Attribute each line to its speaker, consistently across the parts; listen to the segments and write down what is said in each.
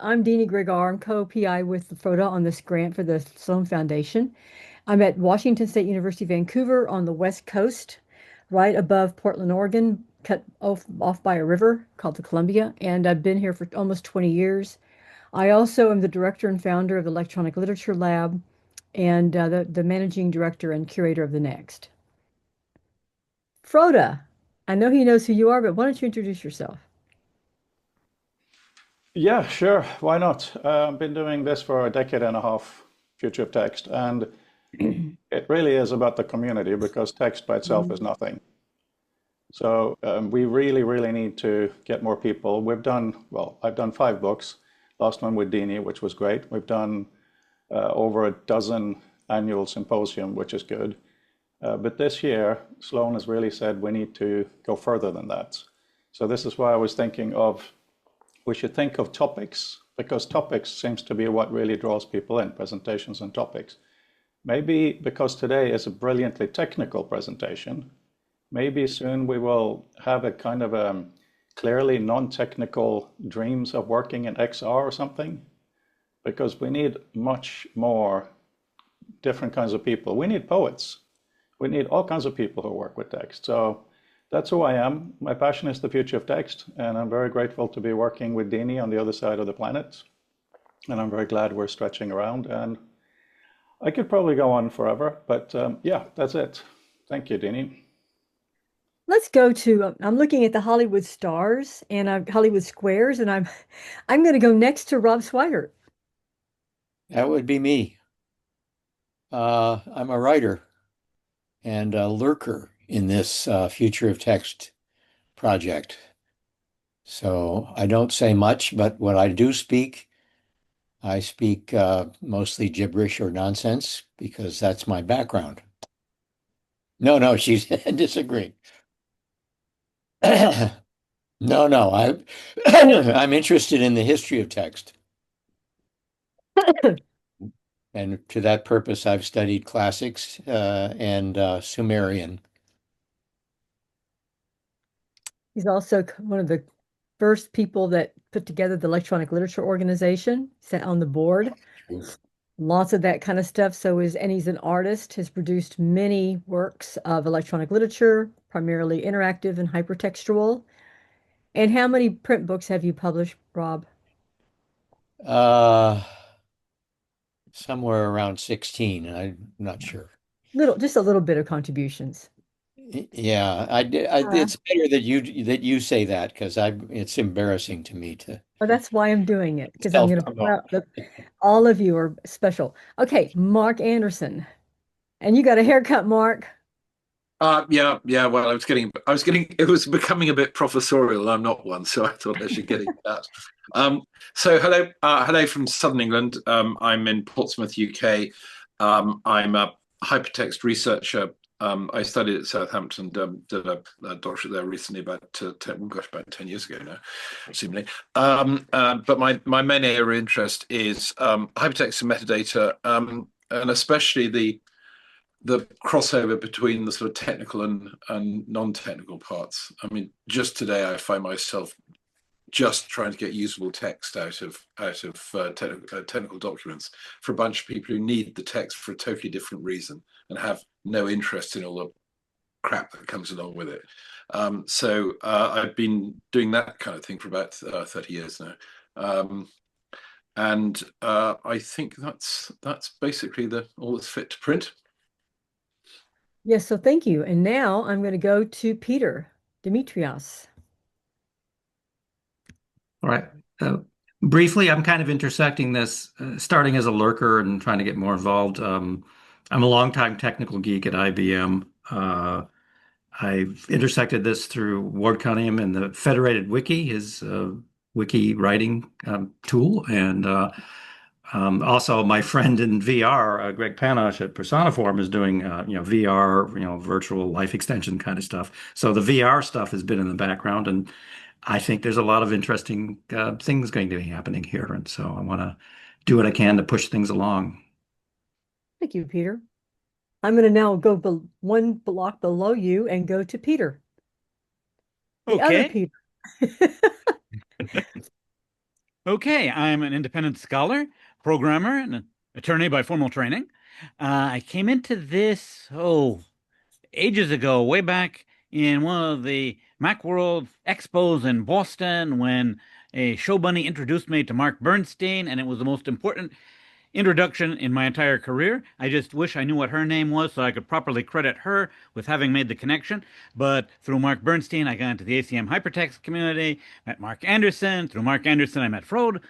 Speaker 1: I'm Deanie Gregar. I'm co-PI with Froda on this grant for the Sloan Foundation. I'm at Washington State University, Vancouver on the West Coast, right above Portland, Oregon, cut off by a river called the Columbia. And I've been here for almost 20 years. I also am the director and founder of the Electronic Literature Lab and the managing director and curator of the Next. Froda, I know he knows who you are, but why don't you introduce yourself?
Speaker 2: Yeah, sure. Why not? I've been doing this for a decade and a half, Future of Text, and it really is about the community because text by itself is nothing. So we really, really need to get more people. I've done 5 books, last one with Dini, which was great. We've done over a dozen annual symposium, which is good. But this year, Sloan has really said we need to go further than that. So this is why I was thinking of we should think of topics because topics seems to be what really draws people in, presentations and topics. Maybe because today is a brilliantly technical presentation, maybe soon we will have a kind of clearly non-technical dreams of working in XR or something, because we need much more different kinds of people. We need poets. We need all kinds of people who work with text. So that's who I am. My passion is the future of text, and I'm very grateful to be working with Dini on the other side of the planet. And I'm very glad we're stretching around. And I could probably go on forever, but yeah, that's it. Thank you, Dini.
Speaker 1: Let's go to, I'm looking at the Hollywood stars and Hollywood squares, and I'm going to go next to Rob Swigert.
Speaker 3: That would be me. I'm a writer and a lurker in this Future of Text project. So I don't say much, but when I do speak, I speak mostly gibberish or nonsense because that's my background. No, no, she's disagreeing. No, no, I'm interested in the history of text. And to that purpose, I've studied classics and Sumerian.
Speaker 1: He's also one of the first people that put together the Electronic Literature Organization, sat on the board, lots of that kind of stuff. And he's an artist, has produced many works of electronic literature, primarily interactive and hypertextual. And how many print books have you published, Rob?
Speaker 3: Uh, Somewhere around 16. I'm not sure.
Speaker 1: Just a little bit of contributions.
Speaker 3: Yeah,
Speaker 1: Uh,
Speaker 3: it's better that you say that because I it's embarrassing to me to
Speaker 1: Well, that's why I'm doing it, because I'm going to
Speaker 3: self-promote.
Speaker 1: point out that all of you are special. Okay, Mark Anderson. And you got a haircut, Mark.
Speaker 4: Yeah. Well, it was becoming a bit professorial. I'm not one, so I thought I should get into that. So hello from Southern England. I'm in Portsmouth, UK. I'm a hypertext researcher. I studied at Southampton, did a doctorate there recently, about 10 years ago now, seemingly. But my main area of interest is hypertext and metadata, and especially the crossover between the sort of technical and non-technical parts. I mean, just today I find myself just trying to get usable text out of technical documents for a bunch of people who need the text for a totally different reason and have no interest in all the crap that comes along with it. So I've been doing that kind of thing for about 30 years now. And I think that's basically all that's fit to print.
Speaker 1: Yes, so thank you. And now I'm going to go to Peter Demetrios.
Speaker 5: All right. Uh, Briefly, I'm kind of intersecting this, starting as a lurker and trying to get more involved. I'm a longtime technical geek at IBM. I've intersected this through Ward Cunningham and the Federated Wiki, his wiki writing tool, and also my friend in VR, Greg Panosh at Personiform, is doing VR, virtual life extension kind of stuff. So the VR stuff has been in the background, and I think there's a lot of interesting things going to be happening here, and so I want to do what I can to push things along.
Speaker 1: Thank you, Peter. I'm going to now go one block below you and go to Peter, the other
Speaker 6: Okay.
Speaker 1: Peter.
Speaker 6: Okay, I'm an independent scholar, programmer, and an attorney by formal training. I came into this, ages ago, way back in one of the Macworld expos in Boston when a show bunny introduced me to Mark Bernstein, and it was the most important introduction in my entire career. I just wish I knew what her name was so I could properly credit her with having made the connection. But through Mark Bernstein, I got into the ACM hypertext community, met Mark Anderson. Through Mark Anderson, I met Frode.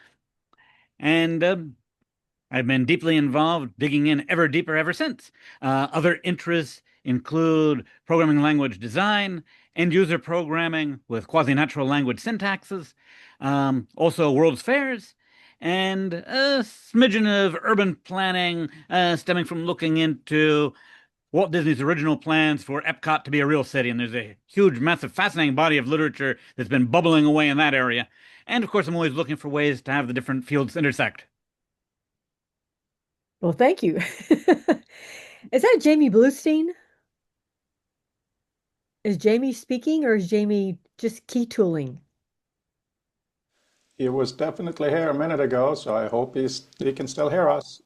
Speaker 6: And I've been deeply involved, digging in ever deeper ever since. Other interests include programming language design, end user programming with quasi natural language syntaxes, also World's Fairs, and a smidgen of urban planning stemming from looking into Walt Disney's original plans for Epcot to be a real city. And there's a huge, massive, fascinating body of literature that's been bubbling away in that area. And of course, I'm always looking for ways to have the different fields intersect.
Speaker 1: Well, thank you. Is that Jamie Bluestein? Is Jamie speaking or is Jamie just key tooling?
Speaker 2: He was definitely here a minute ago, so I hope he can still hear us.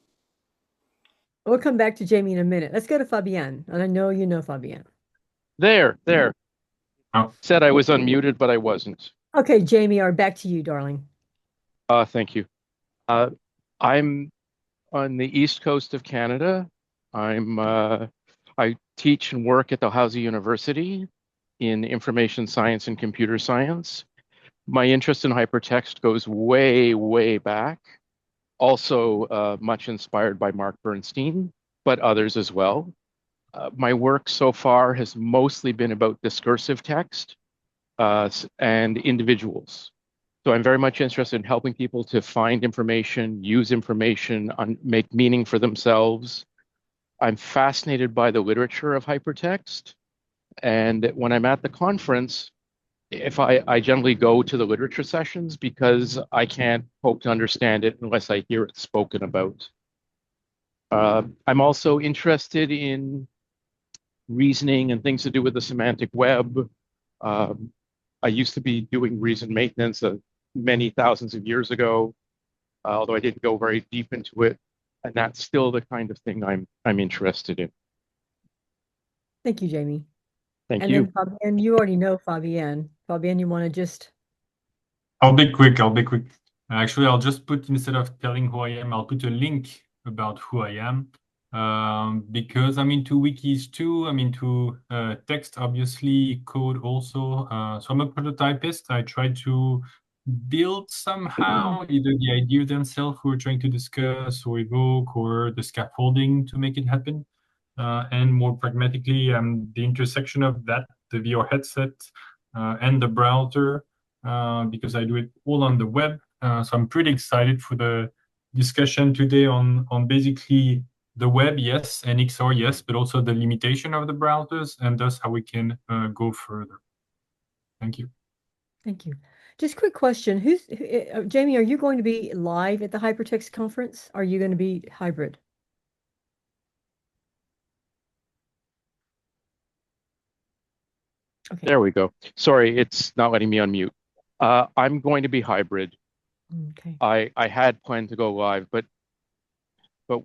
Speaker 1: We'll come back to Jamie in a minute. Let's go to Fabienne. And I know you know Fabienne.
Speaker 7: There.
Speaker 4: Oh.
Speaker 7: Said I was unmuted, but I wasn't.
Speaker 1: Okay, Jamie, back to you, darling.
Speaker 7: Thank you. I'm on the east coast of Canada. I teach and work at Dalhousie University in information science and computer science. My interest in hypertext goes way, way back. Also much inspired by Mark Bernstein, but others as well. My work so far has mostly been about discursive text and individuals. So I'm very much interested in helping people to find information, use information, make meaning for themselves. I'm fascinated by the literature of hypertext. And when I'm at the conference, if I generally go to the literature sessions because I can't hope to understand it unless I hear it spoken about. I'm also interested in reasoning and things to do with the semantic web. I used to be doing reason maintenance many thousands of years ago, although I didn't go very deep into it. And that's still the kind of thing I'm interested in.
Speaker 1: Thank you, Jamie.
Speaker 7: Thank
Speaker 1: And
Speaker 7: you.
Speaker 1: then Fabienne, you already know Fabienne. Fabienne, you want to just...
Speaker 8: I'll be quick. Actually, I'll just put, instead of telling who I am, I'll put a link about who I am. Because I'm into wikis too. I'm into text, obviously, code also. So I'm a prototypist. I try to build somehow either the idea themselves we're trying to discuss or evoke or the scaffolding to make it happen. And more pragmatically, the intersection of that, the VR headset and the browser, because I do it all on the web. So I'm pretty excited for the discussion today on basically the web, yes, and XR, yes, but also the limitation of the browsers and thus how we can go further. Thank you.
Speaker 1: Thank you. Just quick question. Jamie, are you going to be live at the Hypertext conference? Are you going to be hybrid? Okay.
Speaker 7: There we go. Sorry, it's not letting me unmute. I'm going to be hybrid.
Speaker 1: Okay.
Speaker 7: I had planned to go live, but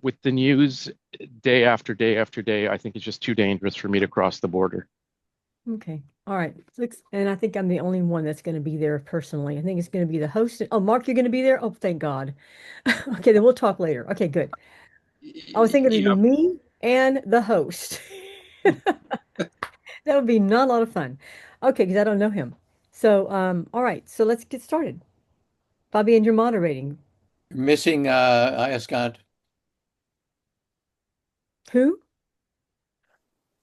Speaker 7: with the news day after day after day, I think it's just too dangerous for me to cross the border.
Speaker 1: Okay. All right. And I think I'm the only one that's going to be there personally. I think it's going to be the host. Oh, Mark, you're going to be there? Oh, thank God. Okay, then we'll talk later. Okay, good. I was thinking it'd be me and the host. That would be not a lot of fun. Okay, because I don't know him. So, all right. So let's get started. Fabienne, you're moderating.
Speaker 3: Missing Ayaskant,
Speaker 1: Who?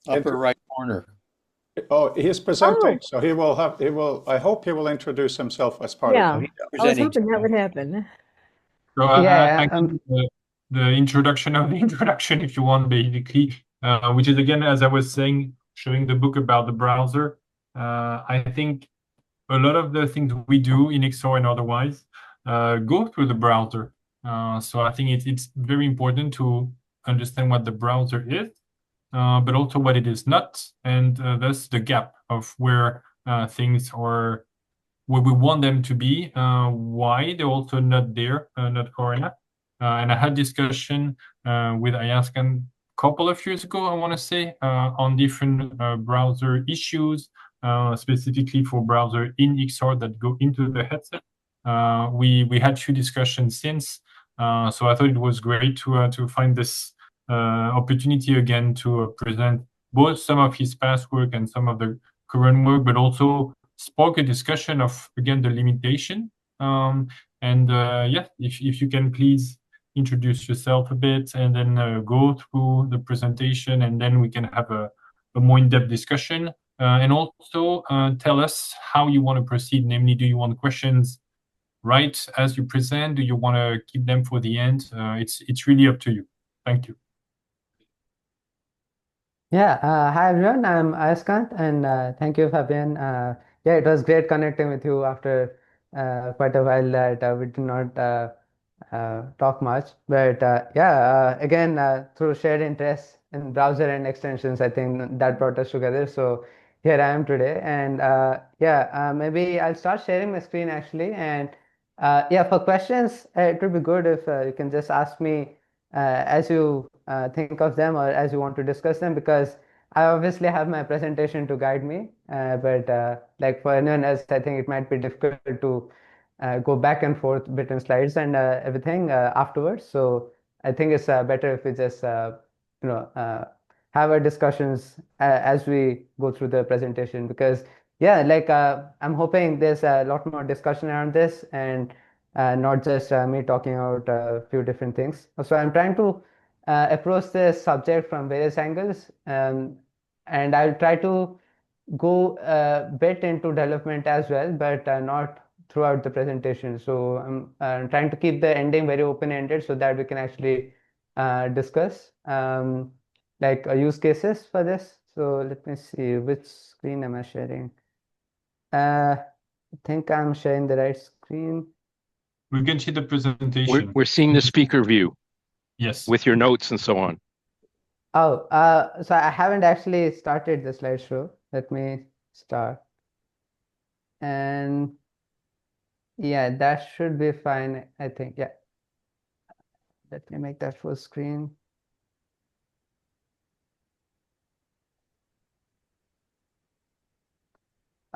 Speaker 3: upper right corner.
Speaker 2: Oh, he's presenting,
Speaker 1: Oh.
Speaker 2: so I hope he will introduce himself as part
Speaker 1: Yeah,
Speaker 2: of it.
Speaker 1: I was
Speaker 3: Presenting
Speaker 1: hoping that would happen.
Speaker 8: So
Speaker 9: Yeah,
Speaker 8: I can do the introduction of the introduction, if you want, basically, which is, again, as I was saying, showing the book about the browser. I think a lot of the things we do in XOR and otherwise go through the browser. So I think it's very important to understand what the browser is, but also what it is not, and thus the gap of where things are where we want them to be, why they're also not there, not far enough. And I had discussion with Ayaskant a couple of years ago, I want to say, on different browser issues, specifically for browser in XR that go into the headset. We had few discussions since, so I thought it was great to find this opportunity again to present both some of his past work and some of the current work, but also spark a discussion of, again, the limitation. Yeah, if you can please introduce yourself a bit and then go through the presentation, and then we can have a more in-depth discussion. And also tell us how you want to proceed. Namely, do you want questions right as you present? Do you want to keep them for the end? It's really up to you. Thank you.
Speaker 9: Yeah, hi everyone. I'm Ayaskant, and thank you, Fabian. Yeah, it was great connecting with you after quite a while that we did not talk much. But yeah, again, through shared interest in browser and extensions, I think that brought us together. So here I am today, and yeah, maybe I'll start sharing my screen actually. And yeah, for questions, it would be good if you can just ask me as you think of them or as you want to discuss them, because I obviously have my presentation to guide me, but like for anyone else, I think it might be difficult to go back and forth between slides and everything afterwards. So I think it's better if we just you know have our discussions as we go through the presentation, because yeah, like I'm hoping there's a lot more discussion around this, and not just me talking about a few different things. So I'm trying to approach this subject from various angles, and I'll try to go a bit into development as well, but not throughout the presentation. So I'm trying to keep the ending very open-ended so that we can actually discuss like use cases for this. So let me see, which screen am I sharing? I think I'm sharing the right screen.
Speaker 8: We can see the presentation.
Speaker 7: We're seeing the speaker view.
Speaker 8: Yes.
Speaker 7: With your notes and so on.
Speaker 9: Oh, so I haven't actually started the slideshow. Let me start. And yeah, that should be fine, I think. Yeah. Let me make that full screen.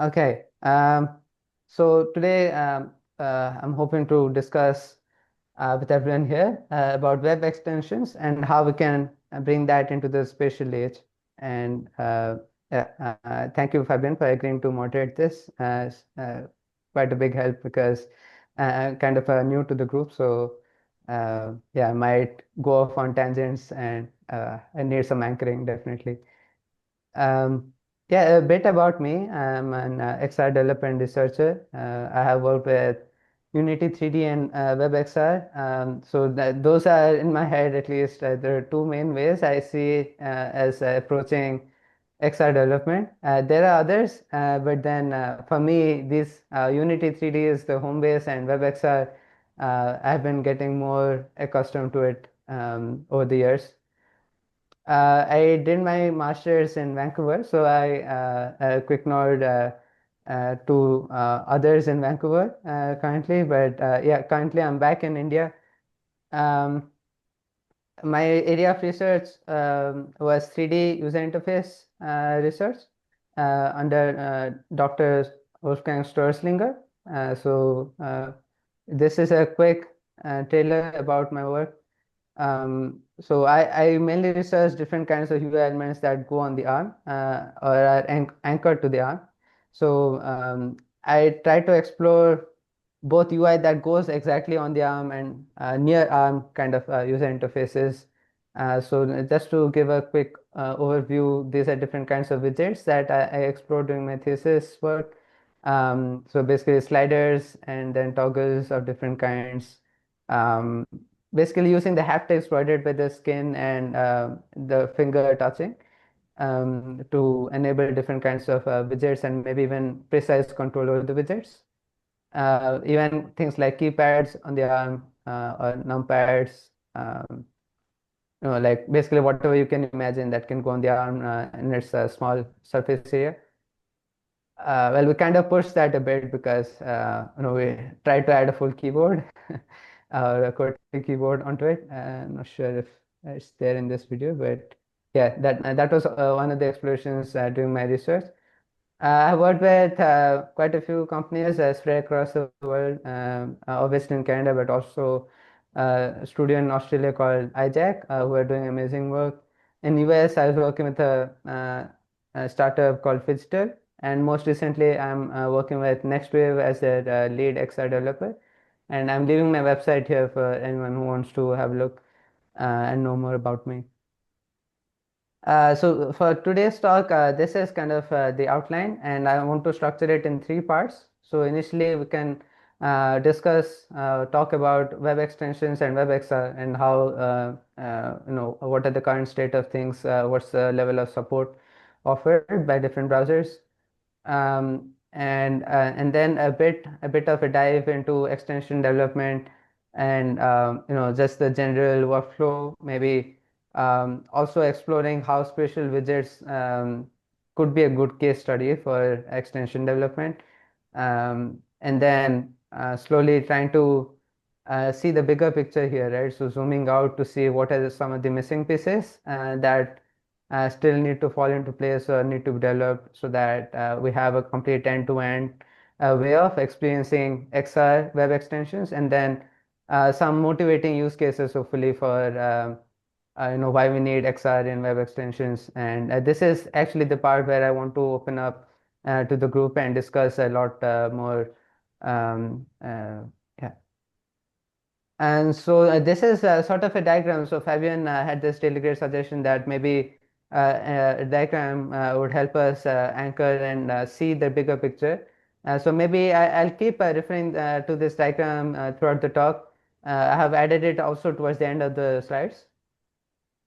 Speaker 9: Okay. So today I'm hoping to discuss with everyone here about web extensions and how we can bring that into the spatial age. And yeah, thank you, Fabian, for agreeing to moderate this. Quite a big help, because I'm kind of new to the group. So yeah, I might go off on tangents, and I need some anchoring, definitely. Yeah, a bit about me. I'm an XR developer and researcher. I have worked with Unity 3D and WebXR. So those are in my head, at least. There are two main ways I see as approaching XR development. There are others, but then for me, this Unity 3D is the home base, and WebXR, I've been getting more accustomed to it over the years. I did my master's in Vancouver, so I quick nod to others in Vancouver currently. But yeah, currently I'm back in India. Um, my area of research was 3D user interface research under Dr. Wolfgang Storslinger. This is a quick trailer about my work. So I mainly research different kinds of UI elements that go on the arm or are anchored to the arm. So I try to explore both UI that goes exactly on the arm and near arm kind of user interfaces. So just to give a quick overview, these are different kinds of widgets that I explored during my thesis work. So basically sliders and then toggles of different kinds. Um, Basically using the haptics provided by the skin and the finger touching to enable different kinds of widgets and maybe even precise control over the widgets. Even things like keypads on the arm or numpads, like basically whatever you can imagine that can go on the arm in its small surface area. well, we kind of pushed that a bit because we tried to add a full keyboard or a QWERTY keyboard onto it. I'm not sure if it's there in this video, but yeah, that was one of the explorations during my research. I've worked with quite a few companies spread across the world, obviously in Canada, but also a studio in Australia called iJack, who are doing amazing work. In US, I was working with a startup called Fidgetal, and most recently, I'm working with NextWave as their lead XR developer. And I'm leaving my website here for anyone who wants to have a look and know more about me. So for today's talk, this is kind of the outline, and I want to structure it in three parts. So initially, we can talk about web extensions and WebXR and how, what are the current state of things, what's the level of support offered by different browsers, and then a bit of a dive into extension development and just the general workflow, maybe also exploring how spatial widgets could be a good case study for extension development, and then slowly trying to see the bigger picture here, right? So zooming out to see what are some of the missing pieces that still need to fall into place or need to be developed so that we have a complete end-to-end way of experiencing XR web extensions, and then some motivating use cases hopefully for why we need XR in web extensions. And this is actually the part where I want to open up to the group and discuss a lot more. Yeah. And so this is sort of a diagram. So Fabian had this really great suggestion that maybe a diagram would help us anchor and see the bigger picture. So maybe I'll keep referring to this diagram throughout the talk. I have added it also towards the end of the slides.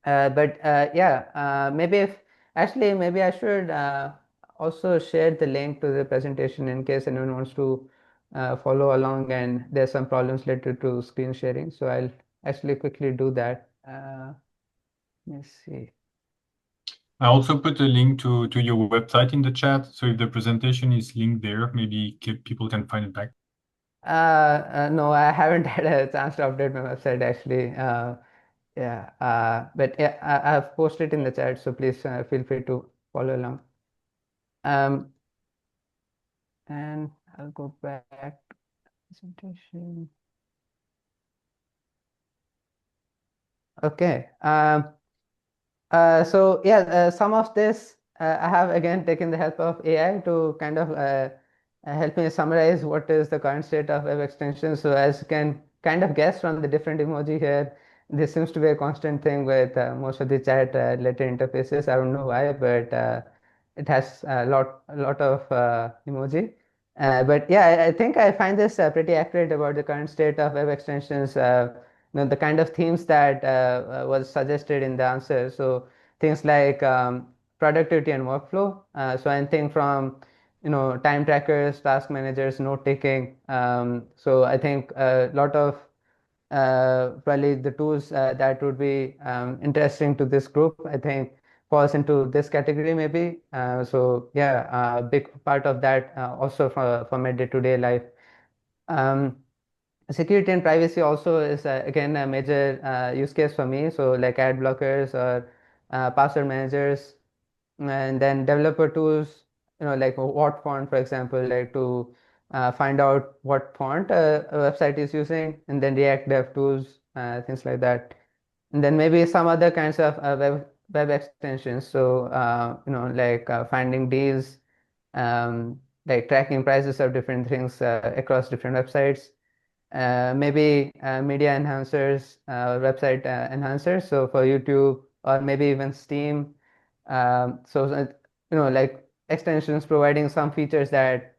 Speaker 9: But yeah, maybe I should also share the link to the presentation in case anyone wants to follow along and there's some problems related to screen sharing. So I'll actually quickly do that. Let's see.
Speaker 8: I also put a link to your website in the chat. So if the presentation is linked there, maybe people can find it back.
Speaker 9: No, I haven't had a chance to update my website actually. Yeah, but yeah, I've posted in the chat, so please feel free to follow along. And I'll go back to presentation. Okay. So yeah, some of this I have again taken the help of AI to kind of help me summarize what is the current state of web extensions. So as you can kind of guess from the different emoji here, this seems to be a constant thing with most of the chat letter interfaces. I don't know why, but it has a lot of emoji. But yeah, I think I find this pretty accurate about the current state of web extensions. The kind of themes that was suggested in the answer. So things like productivity and workflow. So anything from time trackers, task managers, note taking. So I think a lot of probably the tools that would be interesting to this group, I think falls into this category maybe. So yeah, a big part of that also for my day-to-day life. Security and privacy also is again a major use case for me. So like ad blockers or password managers, and then developer tools, like what font, for example, like to find out what font a website is using, and then React dev tools, things like that. And then maybe some other kinds of web extensions. So like finding deals, like tracking prices of different things across different websites. Maybe media enhancers, website enhancers. So for YouTube or maybe even Steam. Like extensions providing some features that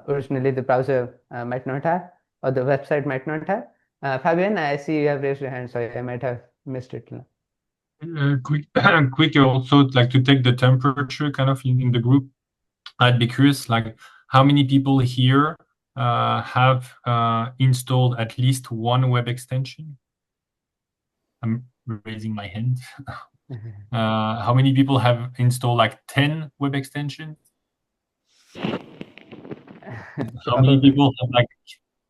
Speaker 9: originally the browser might not have or the website might not have. Fabian, I see you have raised your hand, so I might have missed it.
Speaker 8: Quick also like to take the temperature kind of in the group. I'd be curious, like how many people here have installed at least one web extension? I'm raising my hand. How many people have installed like 10 web extensions? How many people have like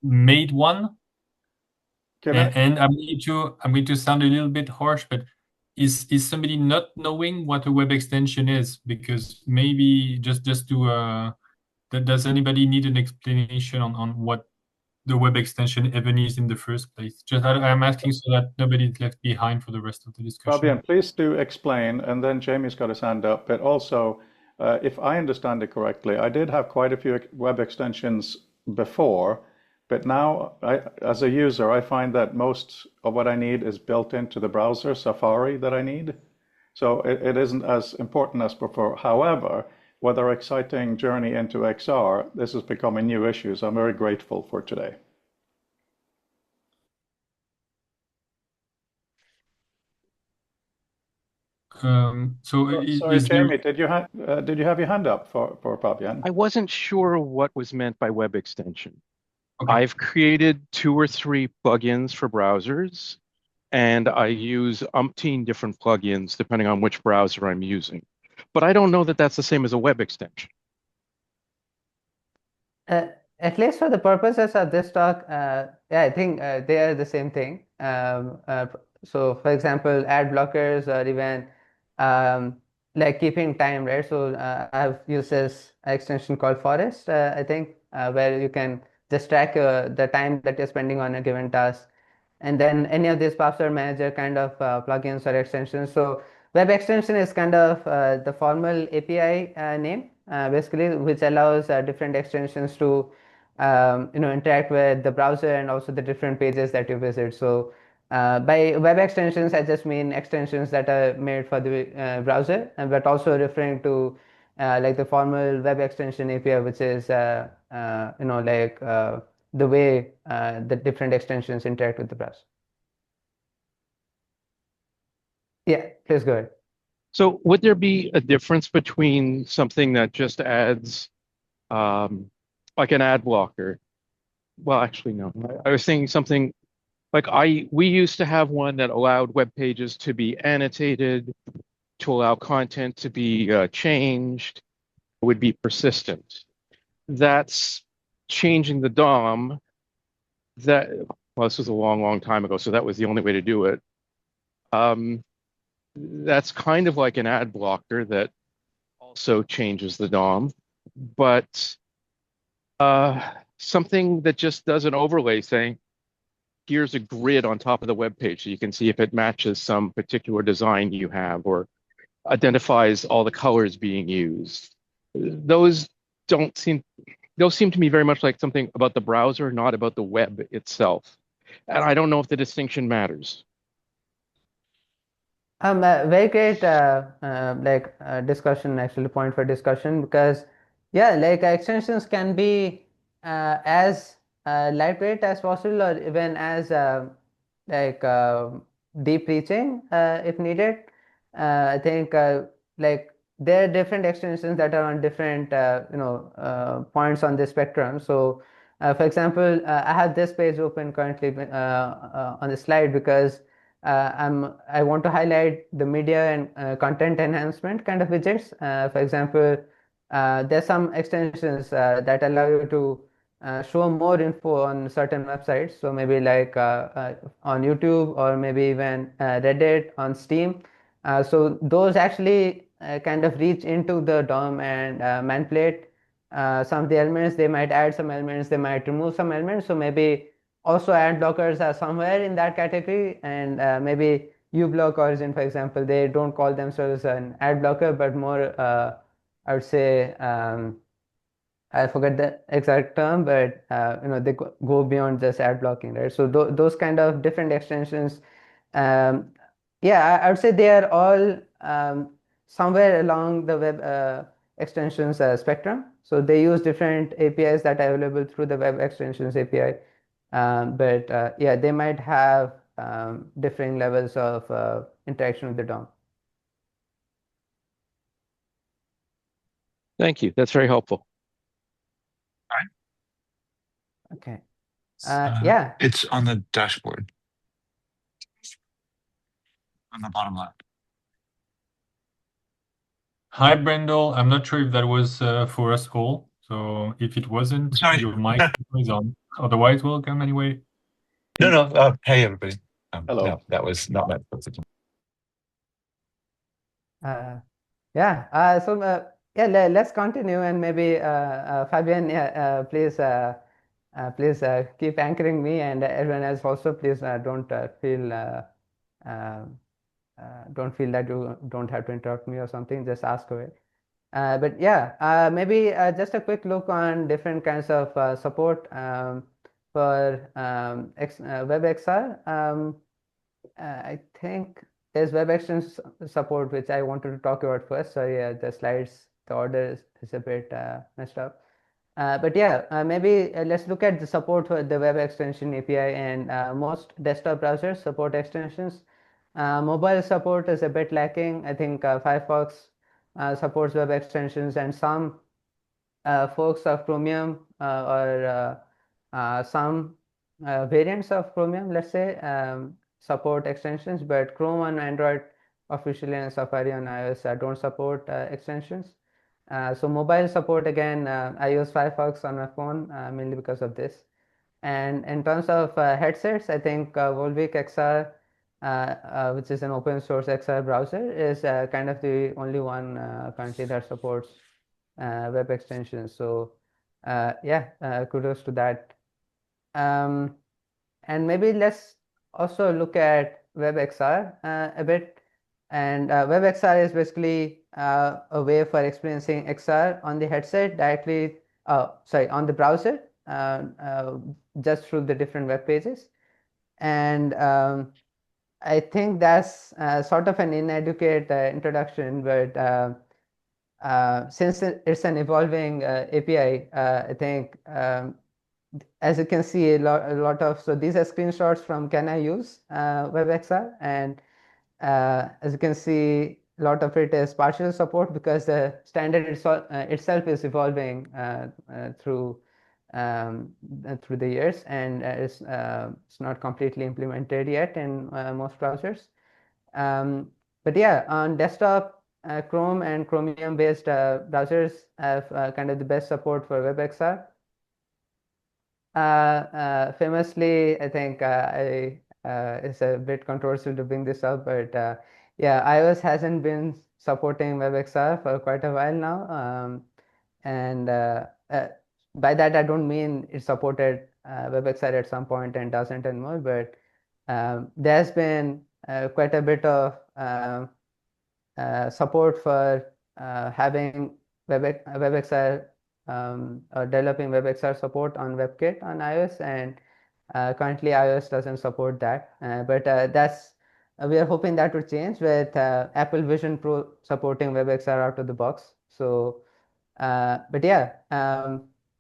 Speaker 8: made one?
Speaker 2: Can I?
Speaker 8: And I'm going to sound a little bit harsh, but is somebody not knowing what a web extension is? Because maybe just to does anybody need an explanation on what the web extension even is in the first place? Just I'm asking so that nobody's left behind for the rest of the discussion.
Speaker 2: Fabian, please do explain, and then Jamie's got his hand up. But also, if I understand it correctly, I did have quite a few web extensions before, but now, as a user, I find that most of what I need is built into the browser, Safari, that I need. So it isn't as important as before. However, with our exciting journey into XR, this has become a new issue, so I'm very grateful for today. Sorry,
Speaker 8: is there...
Speaker 2: Jamie, did you have your hand up for Fabian?
Speaker 7: I wasn't sure what was meant by web extension.
Speaker 8: Okay.
Speaker 7: I've created 2 or 3 plugins for browsers, and I use umpteen different plugins depending on which browser I'm using. But I don't know that that's the same as a web extension.
Speaker 9: At least for the purposes of this talk, yeah, I think they are the same thing. So, for example, ad blockers or even like keeping time, right? So, I've used this extension called Forest, I think, where you can just track the time that you're spending on a given task. And then any of these password manager kind of plugins or extensions. So, web extension is kind of the formal API name, basically, which allows different extensions to interact with the browser and also the different pages that you visit. So by web extensions, I just mean extensions that are made for the browser, but also referring to like the formal web extension API, which is like the way the different extensions interact with the browser. Yeah, please go ahead.
Speaker 7: So would there be a difference between something that just adds like an ad blocker? Well, actually, no. I was thinking something like we used to have one that allowed web pages to be annotated, to allow content to be changed, would be persistent. That's changing the DOM. Well, this was a long, long time ago, so that was the only way to do it. That's kind of like an ad blocker that also changes the DOM, but something that just does an overlay saying, here's a grid on top of the web page so you can see if it matches some particular design you have or identifies all the colors being used. Those seem to me very much like something about the browser, not about the web itself. And I don't know if the distinction matters.
Speaker 9: Very great discussion, actually, point for discussion, because yeah, like extensions can be as lightweight as possible or even as deep reaching if needed. I think like there are different extensions that are on different points on the spectrum. So for example, I have this page open currently on the slide because I want to highlight the media and content enhancement kind of widgets. For example, there's some extensions that allow you to show more info on certain websites. So maybe like on YouTube or maybe even Reddit, on Steam. So those actually kind of reach into the DOM and manipulate some of the elements. They might add some elements, they might remove some elements. So maybe also ad blockers are somewhere in that category, and maybe uBlock Origin, for example, they don't call themselves an ad blocker, but more I would say I forget the exact term, but they go beyond just ad blocking, right? So those kind of different extensions, yeah, I would say they are all somewhere along the web extensions spectrum. So they use different APIs that are available through the web extensions API. But yeah, they might have differing levels of interaction with the DOM.
Speaker 7: Thank you. That's very helpful.
Speaker 9: Okay. Yeah.
Speaker 10: It's on the dashboard on the bottom left.
Speaker 8: Hi, Brendel. I'm not sure if that was for us all. So if it wasn't,
Speaker 10: Sorry.
Speaker 8: your mic is on. Otherwise, welcome anyway.
Speaker 10: No. Hey, everybody.
Speaker 2: Hello.
Speaker 10: No, that was not meant for the
Speaker 9: Yeah. Yeah, let's continue, and maybe Fabian, yeah, please keep anchoring me, and everyone else also, please don't feel that you don't have to interrupt me or something. Just ask away. But yeah, maybe just a quick look on different kinds of support for WebXR. I think there's web extension support, which I wanted to talk about first. Sorry, the slides, the order is a bit messed up. But yeah, maybe let's look at the support for the web extension API, and most desktop browsers support extensions. Mobile support is a bit lacking. I think Firefox supports web extensions, and some folks of Chromium or some variants of Chromium, let's say, support extensions, but Chrome on Android officially and Safari on iOS don't support extensions. So mobile support, again, I use Firefox on my phone mainly because of this. And in terms of headsets, I think Volvic XR, which is an open source XR browser, is kind of the only one currently that supports web extensions. So yeah, kudos to that. And maybe let's also look at WebXR a bit. And WebXR is basically a way for experiencing XR on the headset directly, on the browser, just through the different web pages. And I think that's sort of an inadequate introduction, but since it's an evolving API, I think as you can see, a lot of, so these are screenshots from Can I Use WebXR, and as you can see, a lot of it is partial support because the standard itself is evolving through the years, and it's not completely implemented yet in most browsers. But yeah, on desktop, Chrome and Chromium-based browsers have kind of the best support for WebXR. Famously, I think it's a bit controversial to bring this up, but yeah, iOS hasn't been supporting WebXR for quite a while now. And by that, I don't mean it supported WebXR at some point and doesn't anymore, but there's been quite a bit of support for having WebXR or developing WebXR support on WebKit on iOS, and currently iOS doesn't support that. But we are hoping that would change with Apple Vision Pro supporting WebXR out of the box. So, but yeah,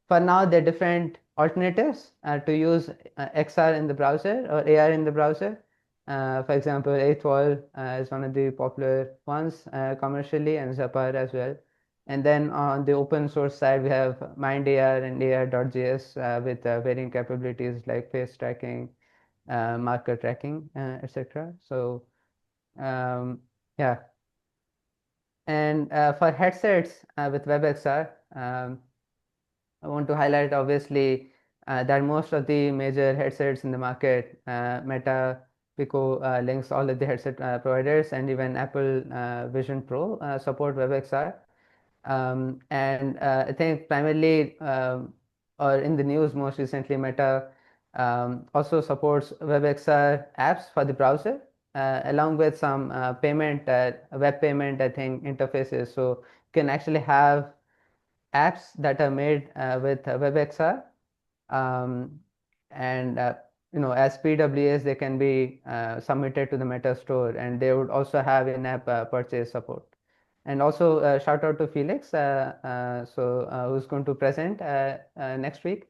Speaker 9: for now, there are different alternatives to use XR in the browser or AR in the browser. For example, 8th Wall is one of the popular ones commercially, and Zapier as well. And then on the open source side, we have MindAR and AR.js with varying capabilities like face tracking, marker tracking, etc. So yeah. And for headsets with WebXR, I want to highlight obviously that most of the major headsets in the market, Meta, Pico, Lynx, all of the headset providers, and even Apple Vision Pro support WebXR. And I think primarily, or in the news most recently, Meta also supports WebXR apps for the browser, along with some web payment, I think, interfaces. So you can actually have apps that are made with WebXR, um, and as PWAs, they can be submitted to the Meta store, and they would also have in-app purchase support. And also shout out to Felix, who's going to present next week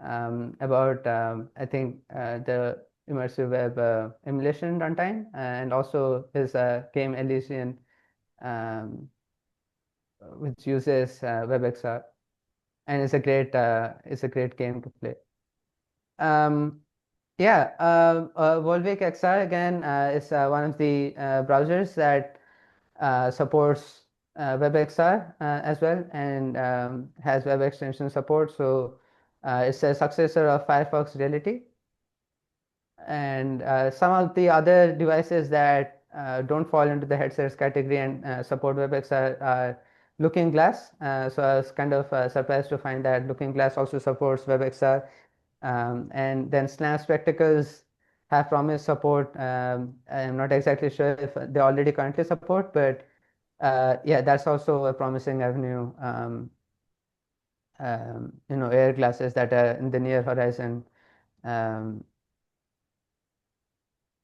Speaker 9: about I think the immersive web emulation runtime, and also his game Elysian, um, which uses WebXR, and it's a great game to play. Yeah, Volvic XR again is one of the browsers that supports WebXR as well, and has web extension support. So it's a successor of Firefox Reality. And some of the other devices that don't fall into the headsets category and support WebXR are Looking Glass. So I was kind of surprised to find that Looking Glass also supports WebXR. And then Snap Spectacles have promised support. I'm not exactly sure if they already currently support, but yeah, that's also a promising avenue. Air glasses that are in the near horizon. Um,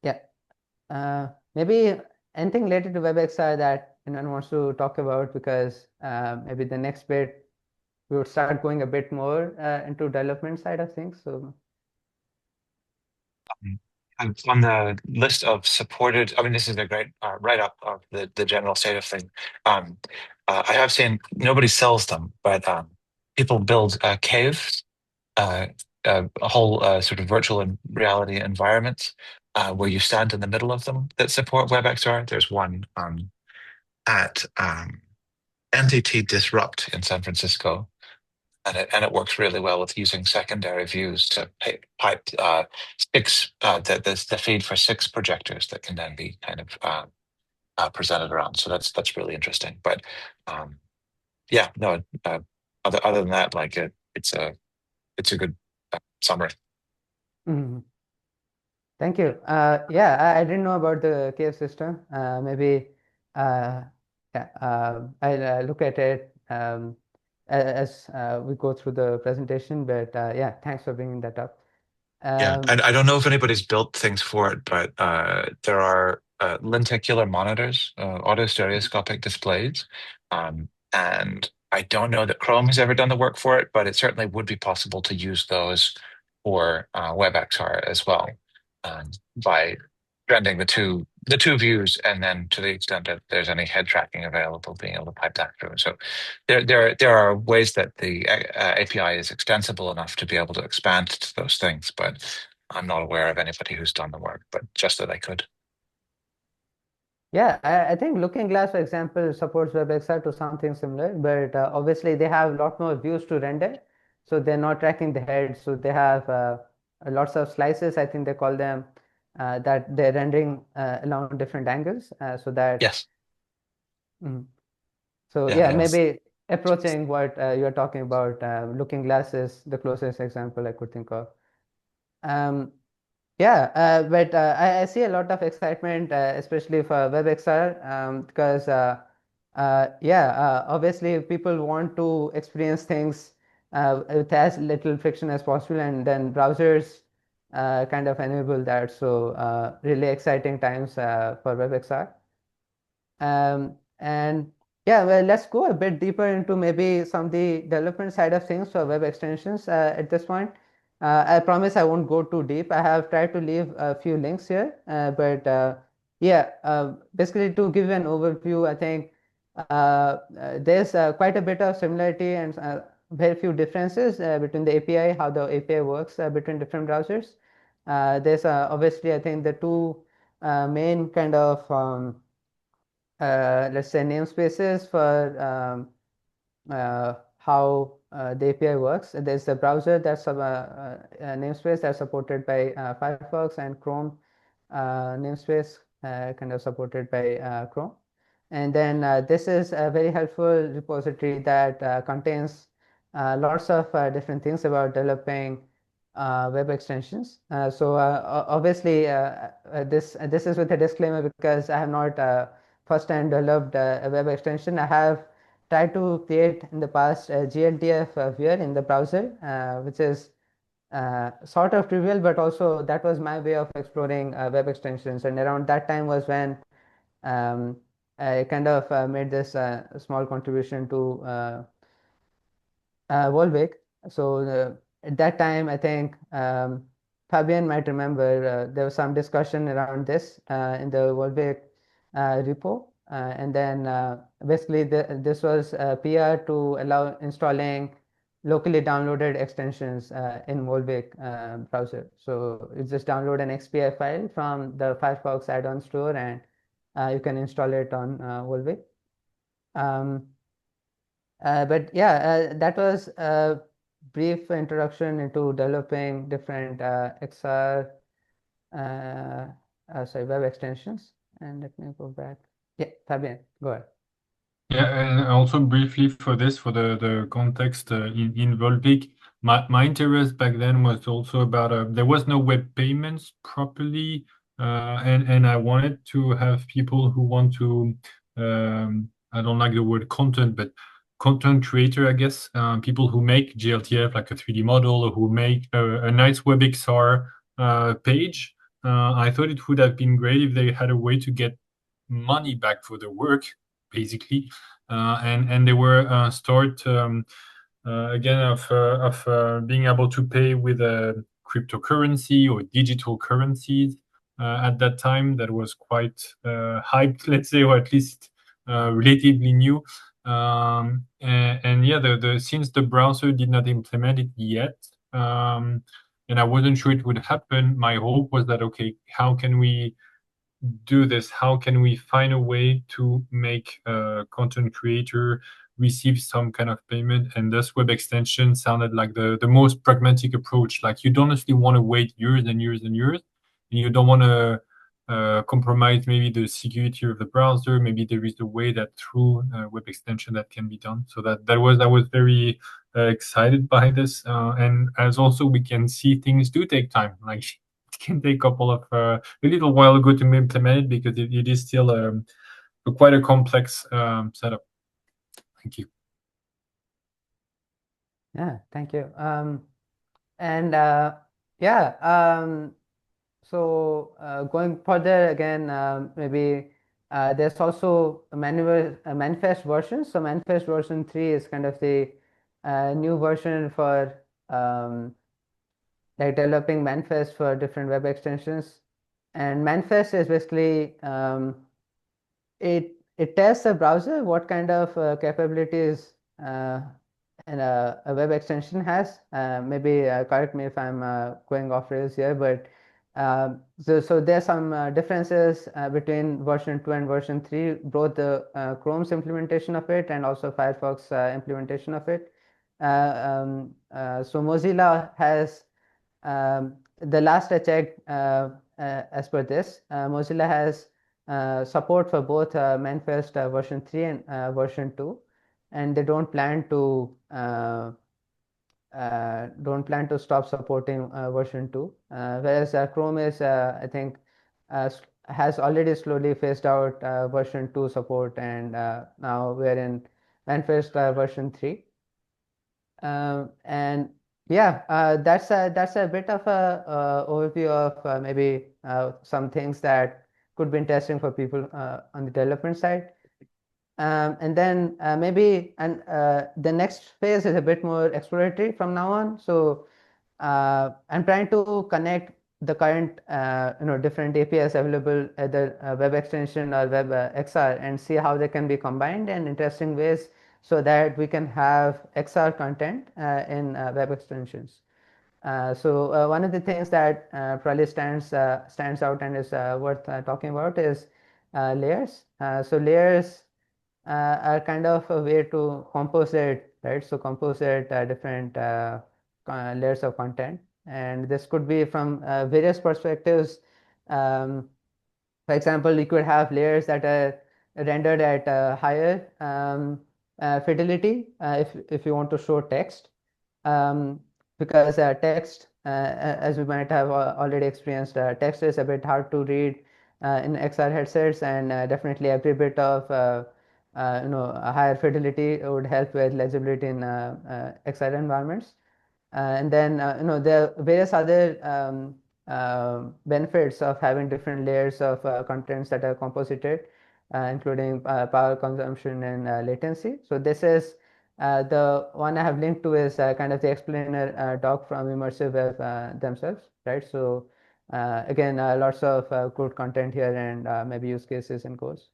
Speaker 9: yeah, maybe anything related to WebXR that anyone wants to talk about, because maybe the next bit we would start going a bit more into development side of things. So
Speaker 10: On the list of supported, I mean, this is a great write-up of the general state of things. I have seen nobody sells them, but people build caves, a whole sort of virtual reality environments where you stand in the middle of them that support WebXR. There's one at NTT Disrupt in San Francisco, and it works really well with using secondary views to pipe six the feed for six projectors that can then be kind of presented around. So that's really interesting. But yeah, no. Other than that, like it's a good summary.
Speaker 9: mhm. Thank you. Yeah, I didn't know about the cave system. Maybe yeah, I'll look at it as we go through the presentation. But yeah, thanks for bringing that up.
Speaker 10: Yeah,
Speaker 9: Um,
Speaker 10: I don't know if anybody's built things for it, but there are lenticular monitors, autostereoscopic displays, and I don't know that Chrome has ever done the work for it, but it certainly would be possible to use those for WebXR as well, by rendering the two views, and then to the extent that there's any head tracking available, being able to pipe that through. So there are ways that the API is extensible enough to be able to expand to those things, but I'm not aware of anybody who's done the work, but just that I could.
Speaker 9: Yeah, I think Looking Glass, for example, supports WebXR to something similar, but obviously they have a lot more views to render. So they're not tracking the head. So they have lots of slices, I think they call them, that they're rendering along different angles so that.
Speaker 10: Yes.
Speaker 9: Mhm. So
Speaker 10: Yeah.
Speaker 9: yeah,
Speaker 10: Yes.
Speaker 9: maybe approaching what you're talking about, Looking Glass is the closest example I could think of. Um, yeah, but I see a lot of excitement, especially for WebXR, because yeah, obviously people want to experience things with as little friction as possible, and then browsers kind of enable that. So really exciting times for WebXR. And yeah, well, let's go a bit deeper into maybe some of the development side of things for web extensions at this point. I promise I won't go too deep. I have tried to leave a few links here, but yeah, basically to give you an overview, I think there's quite a bit of similarity and very few differences between the API, how the API works between different browsers. There's obviously, I think, the two main kind of let's say namespaces for how the API works. There's a browser that's a namespace that's supported by Firefox, and Chrome namespace kind of supported by Chrome. And then this is a very helpful repository that contains lots of different things about developing web extensions. So obviously this is with a disclaimer, because I have not first-hand developed a web extension. I have tried to create in the past a GLTF viewer in the browser, which is sort of trivial, but also that was my way of exploring web extensions. And around that time was when um, I kind of made this small contribution to Volvic. So at that time, I think Fabian might remember there was some discussion around this in the Volvic repo. And then basically this was a PR to allow installing locally downloaded extensions in Volvic browser. So you just download an XPI file from the Firefox add-on store, and you can install it on Volvic. Um, but yeah, that was a brief introduction into developing different XR, sorry, web extensions. And let me go back. Yeah, Fabian, go ahead.
Speaker 8: Yeah, and also briefly for this, for the context in Volvic, my interest back then was also about there was no web payments properly, and I wanted to have people who want to I don't like the word content, but content creator, I guess, people who make GLTF like a 3D model or who make a nice WebXR page. I thought it would have been great if they had a way to get money back for the work, basically, and they were start again of being able to pay with a cryptocurrency or digital currencies. At that time, that was quite hyped, let's say, or at least relatively new. And yeah, since the browser did not implement it yet, and I wasn't sure it would happen, my hope was that, okay, how can we do this? How can we find a way to make a content creator receive some kind of payment? And this web extension sounded like the most pragmatic approach. Like, you don't necessarily want to wait years and years and years, and you don't want to compromise maybe the security of the browser. Maybe there is a way that through web extension that can be done. So I was very excited by this. And as also we can see, things do take time. Like, can take a couple of a little while ago to implement it because it is still quite a complex setup. Thank you.
Speaker 9: Yeah, thank you. And yeah, so going further again, maybe there's also a manifest version. So manifest version 3 is kind of the new version for like developing manifest for different web extensions. And manifest is basically it tests the browser what kind of capabilities a web extension has. Maybe correct me if I'm going off rails here, but so there's some differences between version 2 and version 3, both the Chrome's implementation of it and also Firefox implementation of it. So Mozilla has the last I checked, as per this, Mozilla has support for both Manifest version 3 and version 2, and they don't plan to stop supporting version 2, whereas Chrome is I think has already slowly phased out version 2 support, and now we're in Manifest version 3. And yeah, that's a bit of a overview of maybe some things that could be interesting for people on the development side. And then maybe the next phase is a bit more exploratory from now on. So I'm trying to connect the current different APIs available at the web extension or web XR and see how they can be combined in interesting ways so that we can have XR content in web extensions. So one of the things that probably stands out and is worth talking about is layers. So layers are kind of a way to composite, right? So composite different layers of content, and this could be from various perspectives. For example, you could have layers that are rendered at higher fidelity if you want to show text, um, because text, as we might have already experienced, text is a bit hard to read in XR headsets, and definitely every bit of a higher fidelity would help with legibility in XR environments. And then there are various other benefits of having different layers of contents that are composited, including power consumption and latency. So this is the one I have linked to is kind of the explainer doc from Immersive Web themselves, right? So again, lots of good content here and maybe use cases and course.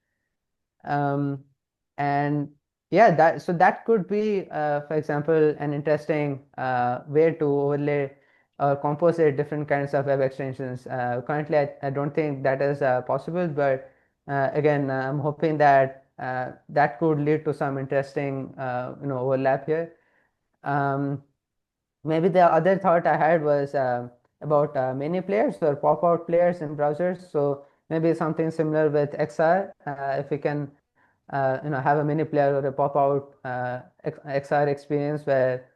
Speaker 9: And yeah, that could be, for example, an interesting way to overlay or composite different kinds of web extensions. Currently, I don't think that is possible, but again, I'm hoping that that could lead to some interesting overlap here. Maybe the other thought I had was about mini players or pop-out players in browsers. So maybe something similar with XR, if we can have a mini player or a pop-out XR experience where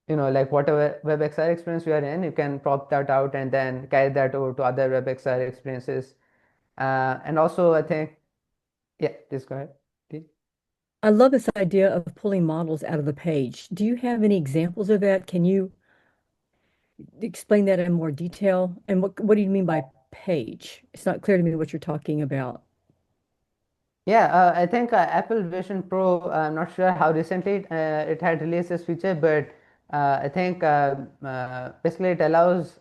Speaker 9: like whatever WebXR experience you are in, you can prop that out and then carry that over to other WebXR experiences. And also, I think, yeah, please go ahead. Dee.
Speaker 1: I love this idea of pulling models out of the page. Do you have any examples of that? Can you explain that in more detail? And what do you mean by page? It's not clear to me what you're talking about.
Speaker 9: Yeah, I think Apple Vision Pro, I'm not sure how recently it had released this feature, but I think basically it allows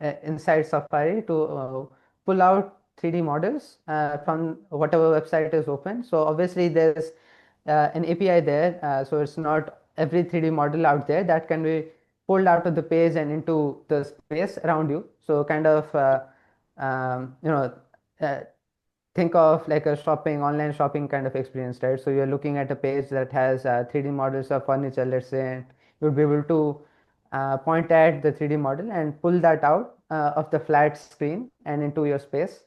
Speaker 9: inside Safari to pull out 3D models from whatever website is open. So obviously there's an API there, so it's not every 3D model out there that can be pulled out of the page and into the space around you. So kind of uh, think of like a online shopping kind of experience, right? So you're looking at a page that has 3D models of furniture, let's say, and you'll be able to point at the 3D model and pull that out of the flat screen and into your space.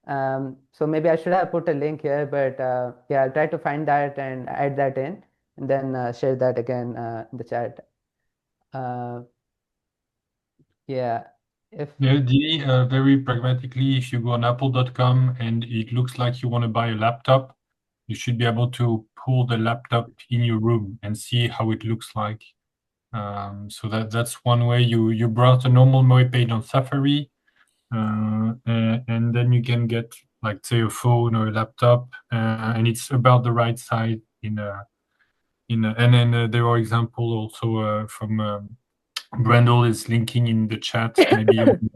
Speaker 9: So maybe I should have put a link here, but yeah, I'll try to find that and add that in and then share that again in the chat. Uh, yeah, if
Speaker 8: Yeah, very pragmatically, if you go on apple.com and it looks like you want to buy a laptop, you should be able to pull the laptop in your room and see how it looks like. So that's one way. You browse a normal web page on Safari, and then you can get like say a phone or a laptop, and it's about the right size and then there are examples also from Brendel is linking in the chat. Maybe you can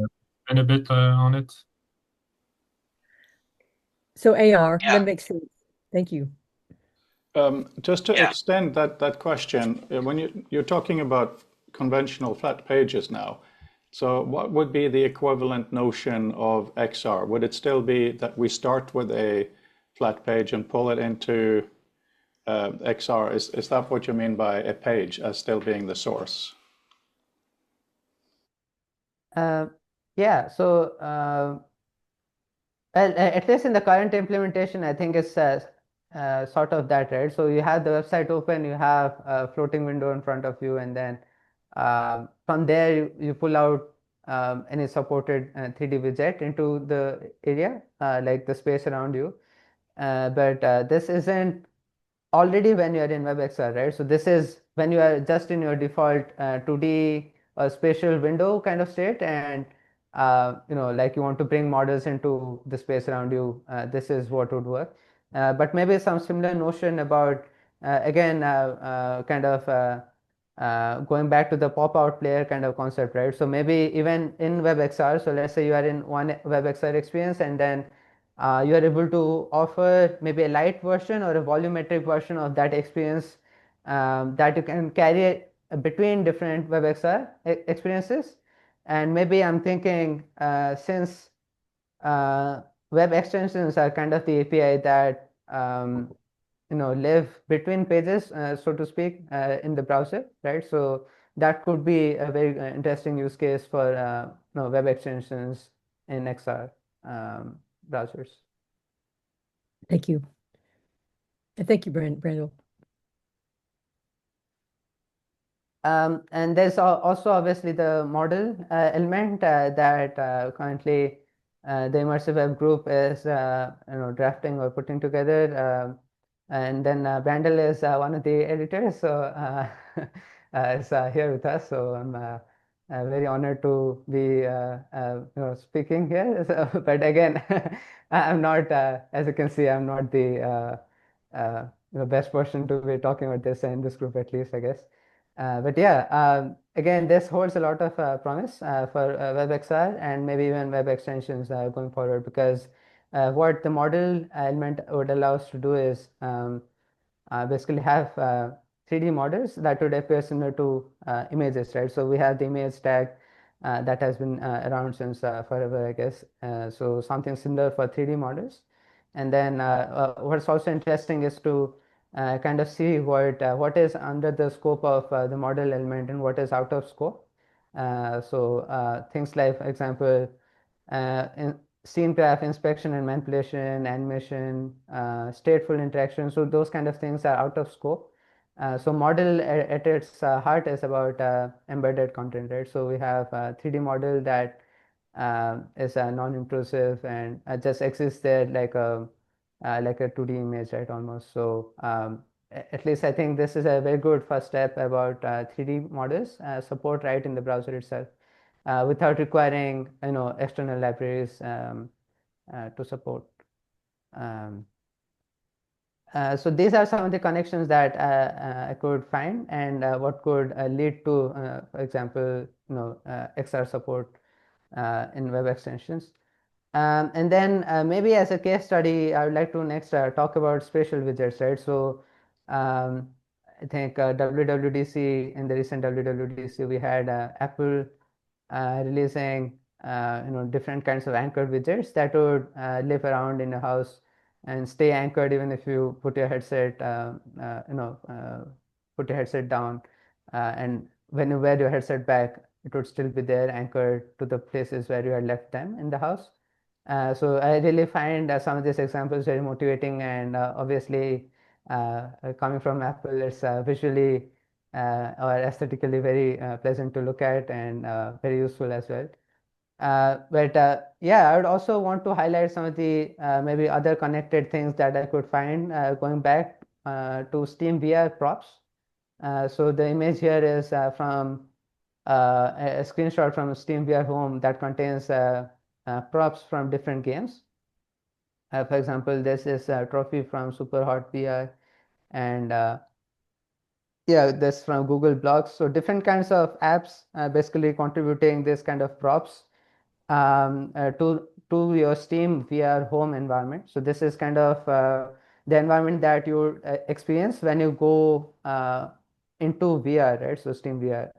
Speaker 8: spend a bit on it.
Speaker 1: So AR, that makes sense. Thank you.
Speaker 2: Just to extend that question, when you're talking about conventional flat pages now, so what would be the equivalent notion of XR? Would it still be that we start with a flat page and pull it into XR? Is that what you mean by a page as still being the source?
Speaker 9: yeah, so well, at least in the current implementation, I think it's sort of that, right? So you have the website open, you have a floating window in front of you, and then from there you pull out any supported 3D widget into the area, like the space around you. But this isn't already when you are in WebXR, right? So this is when you are just in your default 2D spatial window kind of state, and like you want to bring models into the space around you. This is what would work. But maybe some similar notion about again kind of going back to the pop-out player kind of concept, right? So maybe even in WebXR, so let's say you are in one WebXR experience and then you are able to offer maybe a light version or a volumetric version of that experience that you can carry between different WebXR experiences. And maybe I'm thinking since web extensions are kind of the API that live between pages, so to speak, in the browser, right? So that could be a very interesting use case for web extensions in XR browsers.
Speaker 1: Thank you. And thank you, Brandel.
Speaker 9: And there's also obviously the model element that currently the immersive web group is drafting or putting together. And then Brandel is one of the editors, so is here with us. So I'm very honored to be speaking here. So, but again, I'm not, as you can see, I'm not the best person to be talking about this in this group, at least, I guess. But yeah, again, this holds a lot of promise for WebXR and maybe even web extensions going forward, because what the model element would allow us to do is basically have 3D models that would appear similar to images, right? So we have the image tag that has been around since forever, I guess. So something similar for 3D models. And then what's also interesting is to kind of see what is under the scope of the model element and what is out of scope. So things like, for example, in scene graph inspection and manipulation, animation, stateful interaction. So those kind of things are out of scope. So model at its heart is about embedded content, right? So we have a 3D model that is non-intrusive and just exists there like a 2D image, right? Almost. So at least I think this is a very good first step about 3D models support right in the browser itself without requiring external libraries to support. Um, so these are some of the connections that I could find and what could lead to, for example, XR support in web extensions. And then maybe as a case study, I would like to next talk about spatial widgets, right? So I think WWDC, in the recent WWDC, we had Apple releasing different kinds of anchored widgets that would live around in a house and stay anchored even if you put your headset down, and when you wear your headset back, it would still be there anchored to the places where you had left them in the house. So I really find some of these examples very motivating, and obviously coming from Apple, it's visually or aesthetically very pleasant to look at and very useful as well. But yeah, I would also want to highlight some of the maybe other connected things that I could find going back to Steam VR props. So the image here is from a screenshot from Steam VR Home that contains props from different games. For example, this is a trophy from Super Hot VR, and yeah, this from Google Blocks. So different kinds of apps basically contributing this kind of props to your Steam VR home environment. So this is kind of the environment that you experience when you go into VR, right? So Steam VR.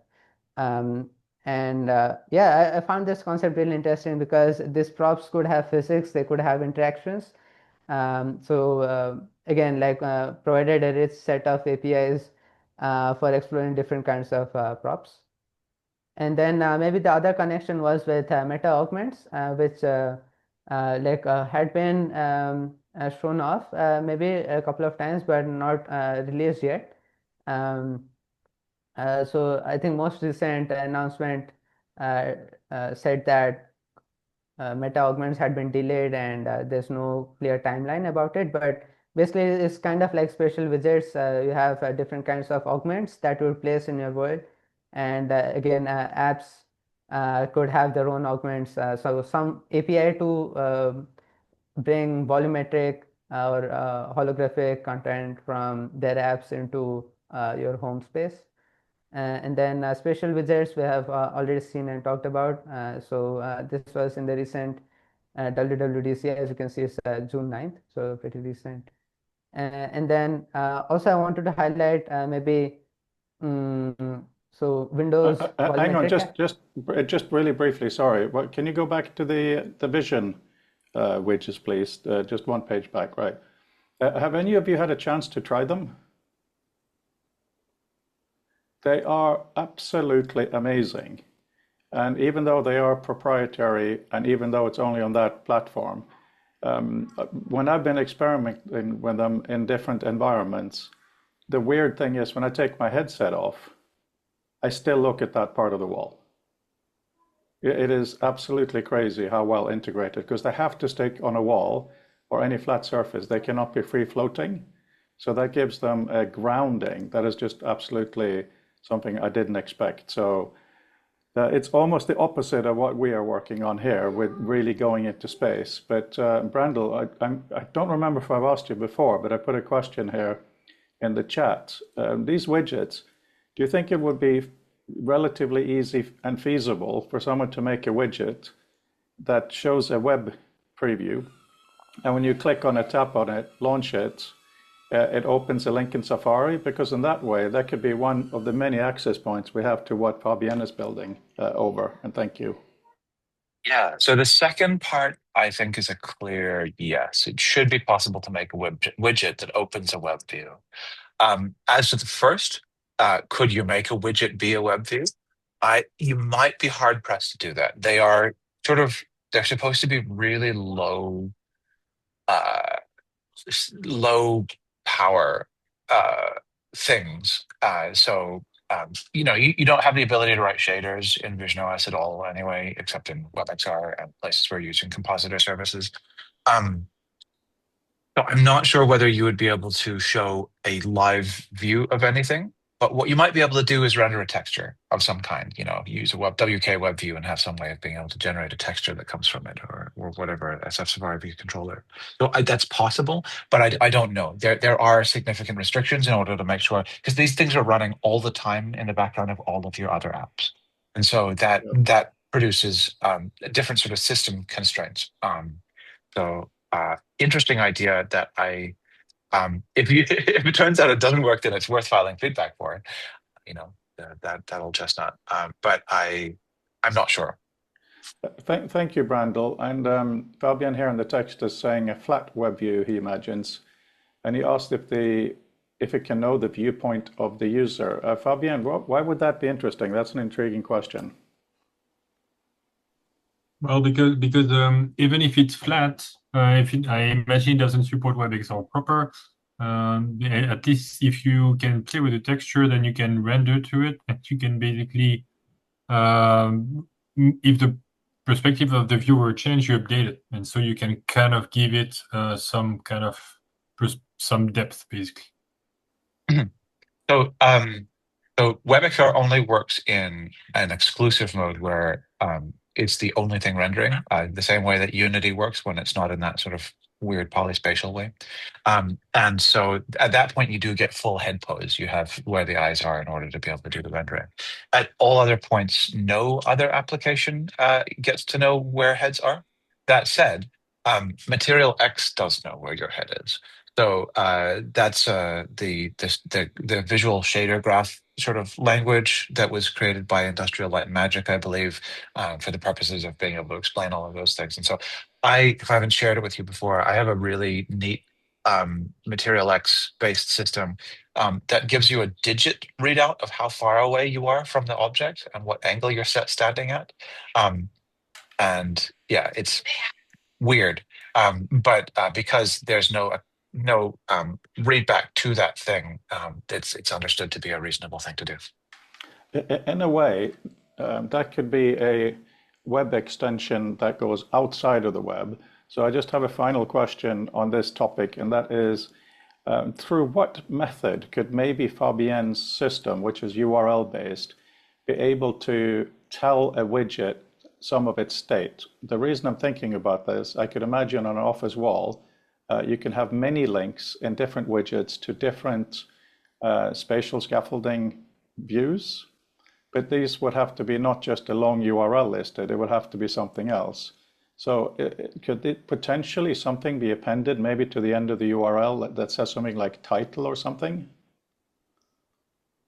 Speaker 9: And yeah, I found this concept really interesting because these props could have physics, they could have interactions. So again, like provided a rich set of APIs for exploring different kinds of props. And then maybe the other connection was with meta augments, which had been shown off maybe a couple of times, but not released yet. So I think most recent announcement said that meta augments had been delayed and there's no clear timeline about it. But basically, it's kind of like spatial widgets. You have different kinds of augments that you would place in your world. And again, apps could have their own augments. So some API to bring volumetric or holographic content from their apps into your home space. And then spatial widgets we have already seen and talked about. So this was in the recent WWDC, as you can see, it's June 9th, so pretty recent. And then also I wanted to highlight maybe so Windows
Speaker 2: Hang on,
Speaker 9: volumetric.
Speaker 2: just really briefly. Sorry, can you go back to the vision widgets, please? Just one page back, right? Have any of you had a chance to try them? They are absolutely amazing. And even though they are proprietary, and even though it's only on that platform, when I've been experimenting with them in different environments, the weird thing is when I take my headset off, I still look at that part of the wall. It is absolutely crazy how well integrated, because they have to stick on a wall or any flat surface. They cannot be free floating. So that gives them a grounding that is just absolutely something I didn't expect. So it's almost the opposite of what we are working on here with really going into space. But Brandel, I don't remember if I've asked you before, but I put a question here in the chat. These widgets, do you think it would be relatively easy and feasible for someone to make a widget that shows a web preview, and when you click on it, tap on it, launch it, it opens a link in Safari? Because in that way, that could be one of the many access points we have to what Fabienne is building over. And thank you.
Speaker 10: Yeah. So the second part, I think, is a clear yes. It should be possible to make a widget that opens a web view. As to the first, could you make a widget be a web view? You might be hard pressed to do that. They're supposed to be really uh, low power uh, things. You don't have the ability to write shaders in Vision OS at all anyway, except in WebXR and places where you're using compositor services. Um, so I'm not sure whether you would be able to show a live view of anything, but what you might be able to do is render a texture of some kind. Use a WK web view and have some way of being able to generate a texture that comes from it, or whatever SF Safari view controller. So that's possible, but I don't know. There are significant restrictions in order to make sure, because these things are running all the time in the background of all of your other apps, and so that produces different sort of system constraints. Interesting idea that if it turns out it doesn't work, then it's worth filing feedback for it. That'll just not. But I'm not sure.
Speaker 2: Thank you, Brandel. And Fabian here in the text is saying a flat web view he imagines, and he asked if it can know the viewpoint of the user. Fabian, why would that be interesting? That's an intriguing question.
Speaker 8: Well, because even if it's flat, I imagine it doesn't support WebXR proper. At least if you can play with the texture, then you can render to it, and you can basically, if the perspective of the viewer change, you update it, and so you can kind of give it some depth, basically.
Speaker 10: So WebXR only works in an exclusive mode where it's the only thing rendering, the same way that Unity works when it's not in that sort of weird polyspatial way. And so at that point, you do get full head pose. You have where the eyes are in order to be able to do the rendering. At all other points, no other application gets to know where heads are. That said, Material X does know where your head is. So that's the visual shader graph sort of language that was created by Industrial Light and Magic, I believe, for the purposes of being able to explain all of those things. And so if I haven't shared it with you before, I have a really neat Material X based system that gives you a digit readout of how far away you are from the object and what angle you're standing at. And yeah, it's weird, but because there's no read back to that thing, it's understood to be a reasonable thing to do.
Speaker 2: In a way, that could be a web extension that goes outside of the web. So I just have a final question on this topic, and that is, through what method could maybe Fabien's system, which is URL based, be able to tell a widget some of its state? The reason I'm thinking about this, I could imagine on an office wall, you can have many links in different widgets to different spatial scaffolding views, but these would have to be not just a long URL listed, it would have to be something else. So could it potentially something be appended maybe to the end of the URL that says something like title or something?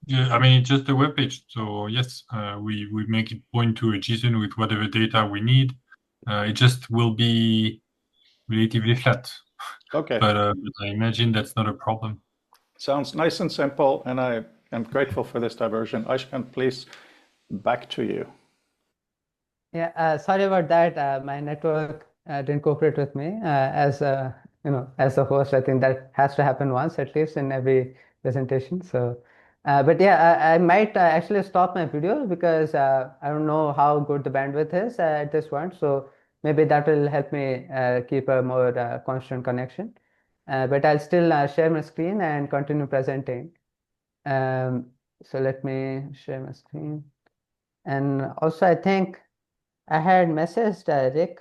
Speaker 8: Yeah, I mean, it's just a web page. So yes, we make it point to a JSON with whatever data we need. It just will be relatively flat.
Speaker 2: Okay.
Speaker 8: But I imagine that's not a problem.
Speaker 2: Sounds nice and simple, and I am grateful for this diversion. Ayaskant, please, back to you.
Speaker 9: Yeah, sorry about that. My network didn't cooperate with me. As as the host, I think that has to happen once at least in every presentation. So, but yeah, I might actually stop my video because I don't know how good the bandwidth is at this point. So maybe that will help me keep a more constant connection. But I'll still share my screen and continue presenting. So let me share my screen. And also, I think I had messaged Rick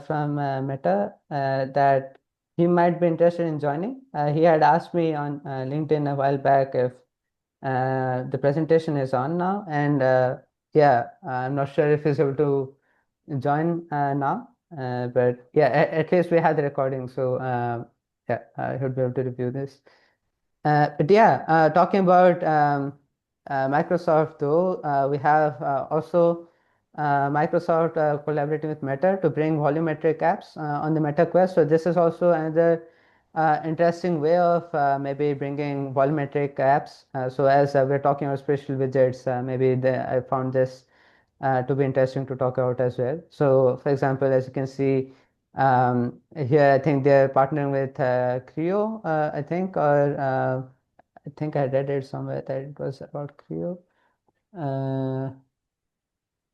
Speaker 9: from Meta that he might be interested in joining. He had asked me on LinkedIn a while back if the presentation is on now, and yeah, I'm not sure if he's able to join now, but yeah, at least we have the recording, so yeah, he'll be able to review this. But yeah, talking about Microsoft though, we have also Microsoft collaborating with Meta to bring volumetric apps on the Meta Quest. So this is also another interesting way of maybe bringing volumetric apps. So as we're talking about spatial widgets, I found this to be interesting to talk about as well. So for example, as you can see here, I think they're partnering with Creo, I think, or I think I read it somewhere that it was about Creo.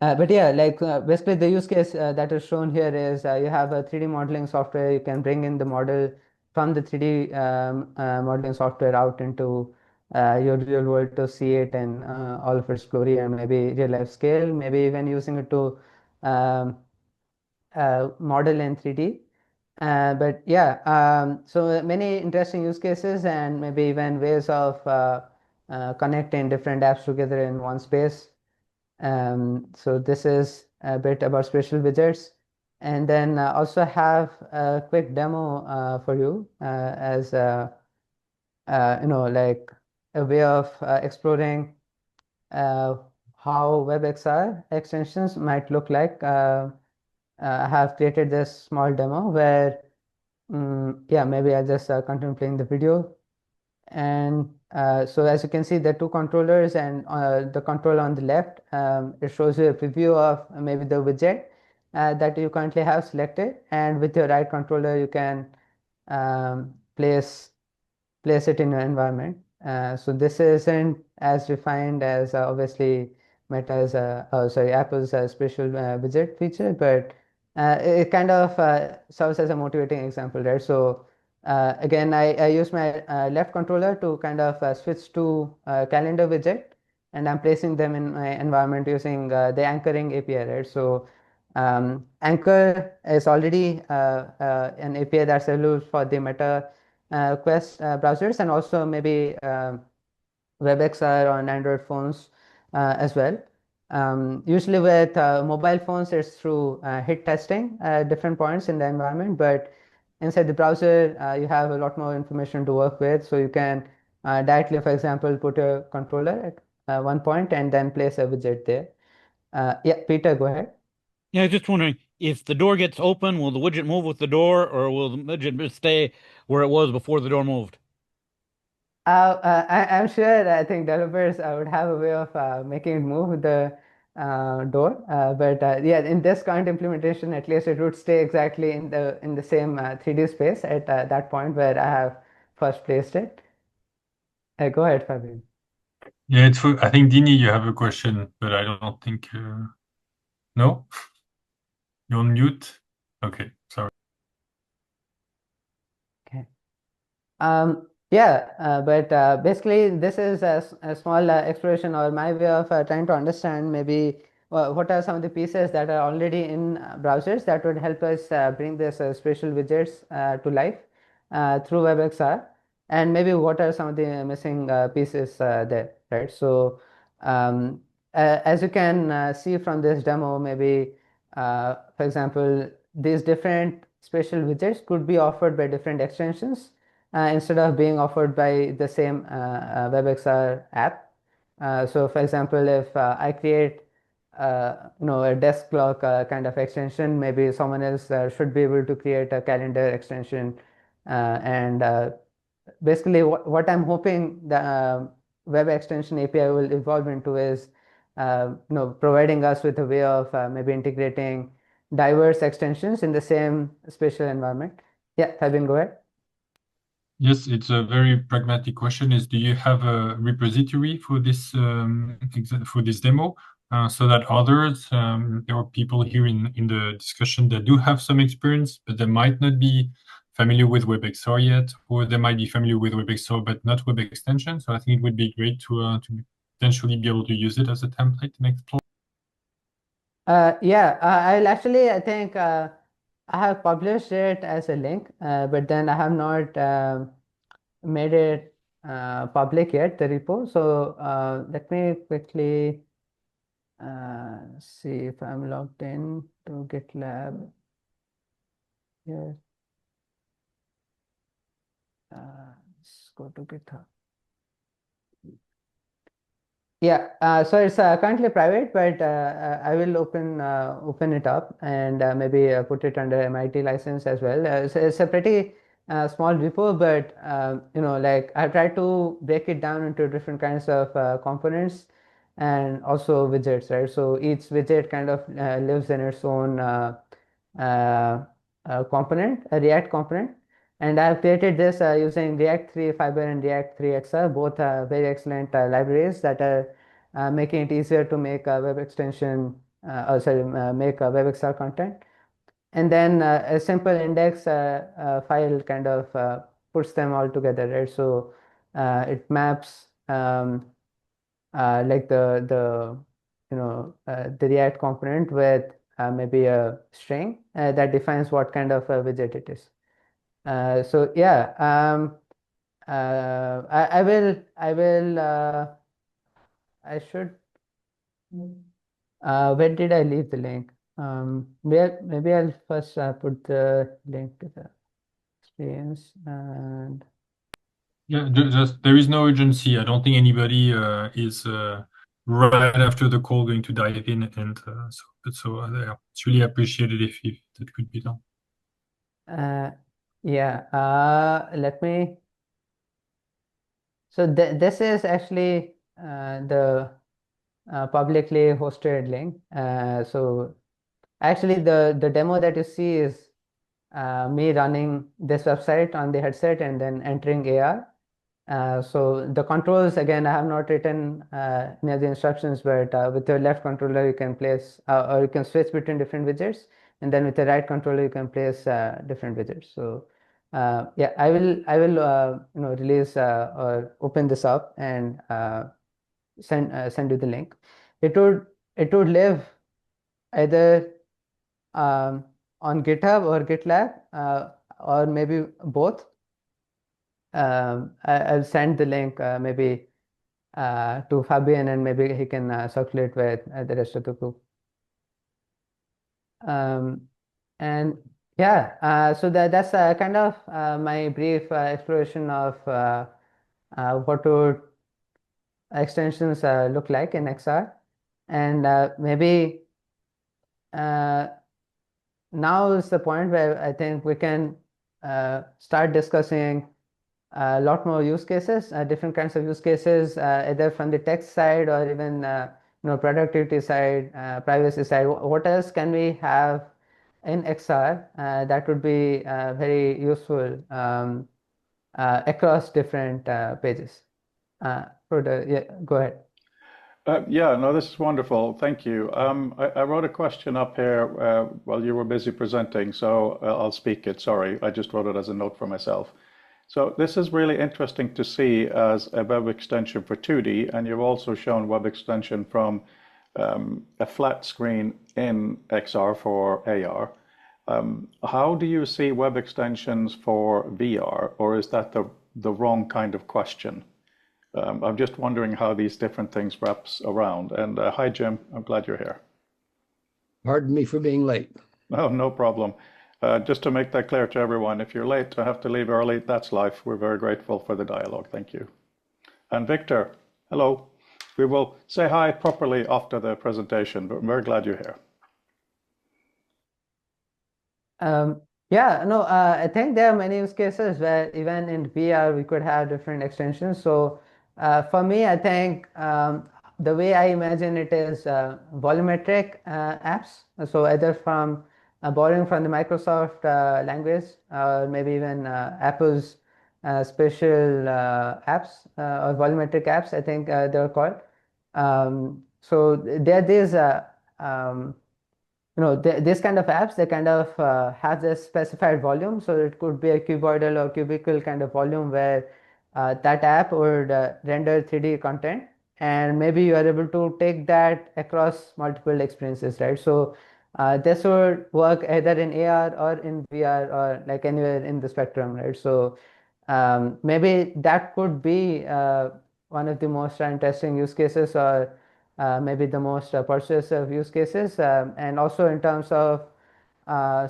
Speaker 9: But yeah, like basically the use case that is shown here is you have a 3D modeling software. You can bring in the model from the 3D modeling software out into your real world to see it and all of its glory and maybe real life scale, maybe even using it to um, model in 3D. But yeah, so many interesting use cases and maybe even ways of connecting different apps together in one space. So this is a bit about spatial widgets. And then also have a quick demo for you as like a way of exploring uh, how WebXR extensions might look like. I have created this small demo where, yeah, maybe I'll just continue playing the video. And so as you can see, the two controllers and the controller on the left, it shows you a preview of maybe the widget that you currently have selected. And with your right controller, you can um, place it in your environment. So this isn't as refined as obviously Meta's, sorry, Apple's special widget feature, but it kind of serves as a motivating example, right? So again, I use my left controller to kind of switch to calendar widget, and I'm placing them in my environment using the anchoring API, right? So Anchor is already an API that's available for the Meta Quest browsers and also maybe WebXR on Android phones as well. Usually with mobile phones, it's through hit testing at different points in the environment, but inside the browser, you have a lot more information to work with. So you can directly, for example, put a controller at one point and then place a widget there. Yeah, Peter, go ahead.
Speaker 6: Yeah, I was just wondering if the door gets open, will the widget move with the door, or will the widget just stay where it was before the door moved?
Speaker 9: I'm sure I think developers would have a way of making it move with the door, but yeah, in this current implementation, at least it would stay exactly in the same 3D space at that point where I have first placed it. Go ahead, Fabian.
Speaker 8: Yeah, it's for, I think, Dini, you have a question, but I don't think, no? You're on mute? Okay, sorry.
Speaker 9: Okay. Yeah, but basically, this is a small exploration or my way of trying to understand maybe what are some of the pieces that are already in browsers that would help us bring this spatial widgets to life through WebXR, and maybe what are some of the missing pieces there, right? So, as you can see from this demo, maybe, for example, these different spatial widgets could be offered by different extensions instead of being offered by the same WebXR app. So for example, if I create a desk clock kind of extension, maybe someone else should be able to create a calendar extension. And basically what I'm hoping the web extension API will evolve into is providing us with a way of maybe integrating diverse extensions in the same spatial environment. Yeah, Fabian, go ahead.
Speaker 8: Yes, it's a very pragmatic question. Is do you have a repository for this demo, so that others, there are people here in the discussion that do have some experience, but they might not be familiar with WebXR yet, or they might be familiar with WebXR but not web extension. So I think it would be great to potentially be able to use it as a template and explore.
Speaker 9: Yeah, I'll actually, I think I have published it as a link, but then I have not made it public yet, the repo. So let me quickly see if I'm logged in to GitLab here. Let's go to GitHub. Yeah, so it's currently private, but I will open it up and maybe put it under MIT license as well. It's a pretty small repo, but like I try to break it down into different kinds of components and also widgets, right? So each widget kind of lives in its own uh, component, a React component. And I've created this using React 3 Fiber and React 3 XR, both very excellent libraries that are making it easier to make a web extension, make a WebXR content. And then a simple index file kind of puts them all together, right? So it maps like the React component with maybe a string that defines what kind of a widget it is. So yeah, I should. Where did I leave the link? Maybe I'll first put the link to the experience and.
Speaker 8: Yeah, just there is no urgency. I don't think anybody is right after the call going to dive in, and yeah, it's really appreciated if that could be done.
Speaker 9: Yeah, let me. So this is actually the publicly hosted link. So actually, the demo that you see is me running this website on the headset and then entering AR. So the controls, again, I have not written any of the instructions, but with your left controller, you can place or you can switch between different widgets. And then with the right controller, you can place different widgets. So yeah, I will release or open this up and send you the link. It would live either on GitHub or GitLab or maybe both. I'll send the link maybe to Fabian, and maybe he can circulate with the rest of the group. And yeah, so that's kind of my brief exploration of what would extensions look like in XR. And maybe now is the point where I think we can start discussing a lot more use cases, different kinds of use cases, either from the text side or even productivity side, privacy side. What else can we have in XR that would be very useful across different pages? Yeah, go ahead.
Speaker 2: Yeah, no, this is wonderful. Thank you. I wrote a question up here while you were busy presenting, so I'll speak it. Sorry, I just wrote it as a note for myself. So this is really interesting to see as a web extension for 2D, and you've also shown web extension from a flat screen in XR for AR. How do you see web extensions for VR, or is that the wrong kind of question? I'm just wondering how these different things wraps around. And hi, Jim. I'm glad you're here.
Speaker 3: Pardon me for being late.
Speaker 2: Oh, no problem. Just to make that clear to everyone, if you're late to have to leave early, that's life. We're very grateful for the dialogue. Thank you. And Victor, hello. We will say hi properly after the presentation, but I'm very glad you're here.
Speaker 9: Yeah, no, I think there are many use cases where even in VR we could have different extensions. So for me, I think the way I imagine it is volumetric apps. So either from borrowing from the Microsoft language or maybe even Apple's special apps or volumetric apps, I think they're called. So there are these this kind of apps, they kind of have this specified volume. So it could be a cuboidal or cubical kind of volume where that app would render 3D content, and maybe you are able to take that across multiple experiences, right? So this would work either in AR or in VR or like anywhere in the spectrum, right? So maybe that could be one of the most interesting use cases, or maybe the most persuasive use cases. And also in terms of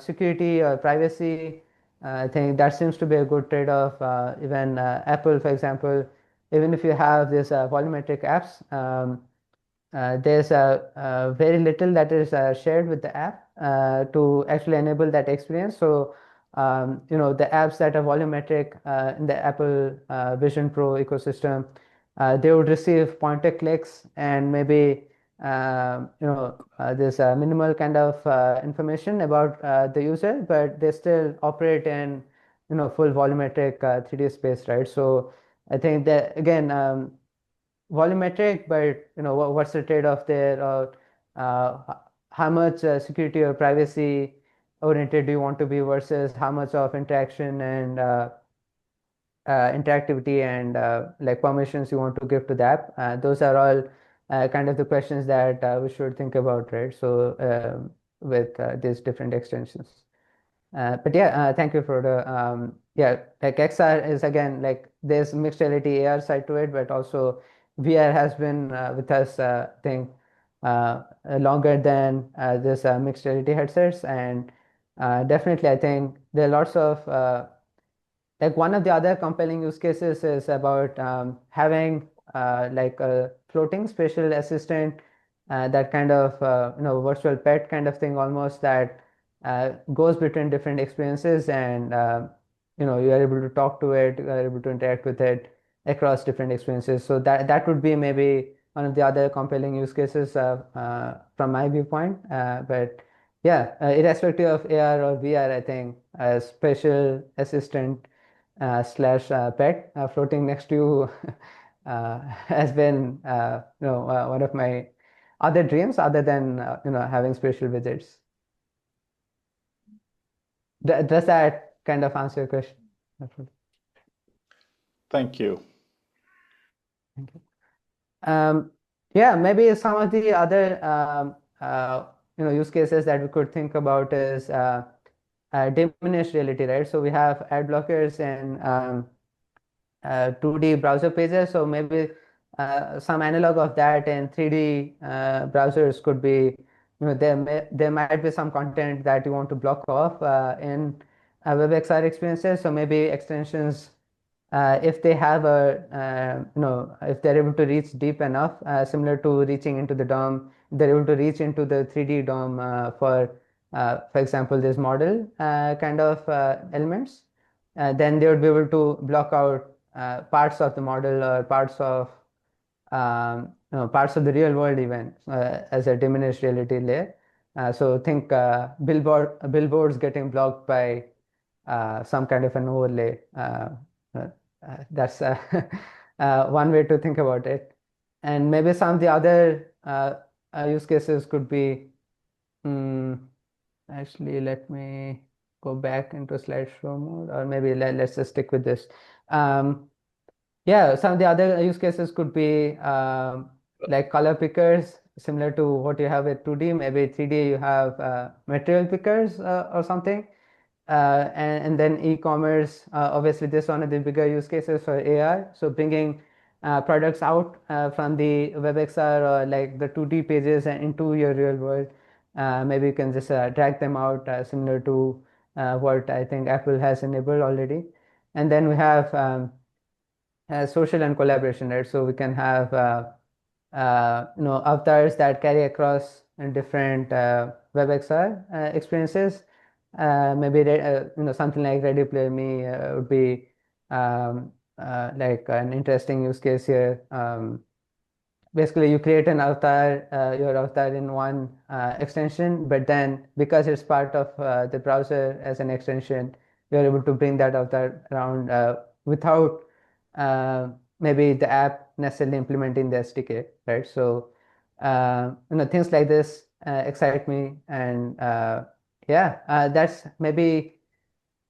Speaker 9: security or privacy, I think that seems to be a good trade-off. Even Apple, for example, even if you have these volumetric apps, there's very little that is shared with the app to actually enable that experience. So, the apps that are volumetric in the Apple Vision Pro ecosystem, they would receive pointer clicks and maybe there's a minimal kind of information about the user, but they still operate in full volumetric 3D space, right? So I think that again, volumetric, but what's the trade-off there, or how much security or privacy oriented do you want to be versus how much of interaction and interactivity and like permissions you want to give to the app. Those are all kind of the questions that we should think about, right? So with these different extensions. But yeah, thank you for the yeah, like XR is again like there's mixed reality AR side to it, but also VR has been with us, I think, longer than this mixed reality headsets, and definitely I think there are lots of like one of the other compelling use cases is about having like a floating spatial assistant, that kind of virtual pet kind of thing almost, that goes between different experiences, and you are able to talk to it, you are able to interact with it across different experiences. So that would be maybe one of the other compelling use cases from my viewpoint. But yeah, irrespective of AR or VR, I think a spatial assistant slash pet floating next to you has been one of my other dreams other than having spatial visits. Does that kind of answer your question?
Speaker 2: Thank you.
Speaker 9: Thank you. Yeah, maybe some of the other use cases that we could think about is diminished reality, right? So we have ad blockers and 2D browser pages. So maybe some analog of that in 3D browsers could be, there might be some content that you want to block off in WebXR experiences. So maybe extensions, if they have if they're able to reach deep enough, similar to reaching into the DOM, they're able to reach into the 3D DOM for example, this model kind of elements, then they would be able to block out parts of the model or parts of the real world even as a diminished reality layer. So think billboards getting blocked by some kind of an overlay. That's one way to think about it. And maybe some of the other use cases could be, actually, let me go back into slideshow mode, or maybe let's just stick with this. Yeah, some of the other use cases could be like color pickers, similar to what you have with 2D. Maybe 3D you have material pickers or something. And then e-commerce, obviously this is one of the bigger use cases for AR. So bringing products out from the WebXR or like the 2D pages and into your real world. Maybe you can just drag them out, similar to what I think Apple has enabled already. And then we have social and collaboration, right? So we can have avatars that carry across in different WebXR experiences. Maybe something like Ready Player Me would be like an interesting use case here. Basically, you create an avatar, your avatar in one extension, but then because it's part of the browser as an extension, you're able to bring that avatar around without maybe the app necessarily implementing the SDK, right? So, things like this excite me, and yeah, that's maybe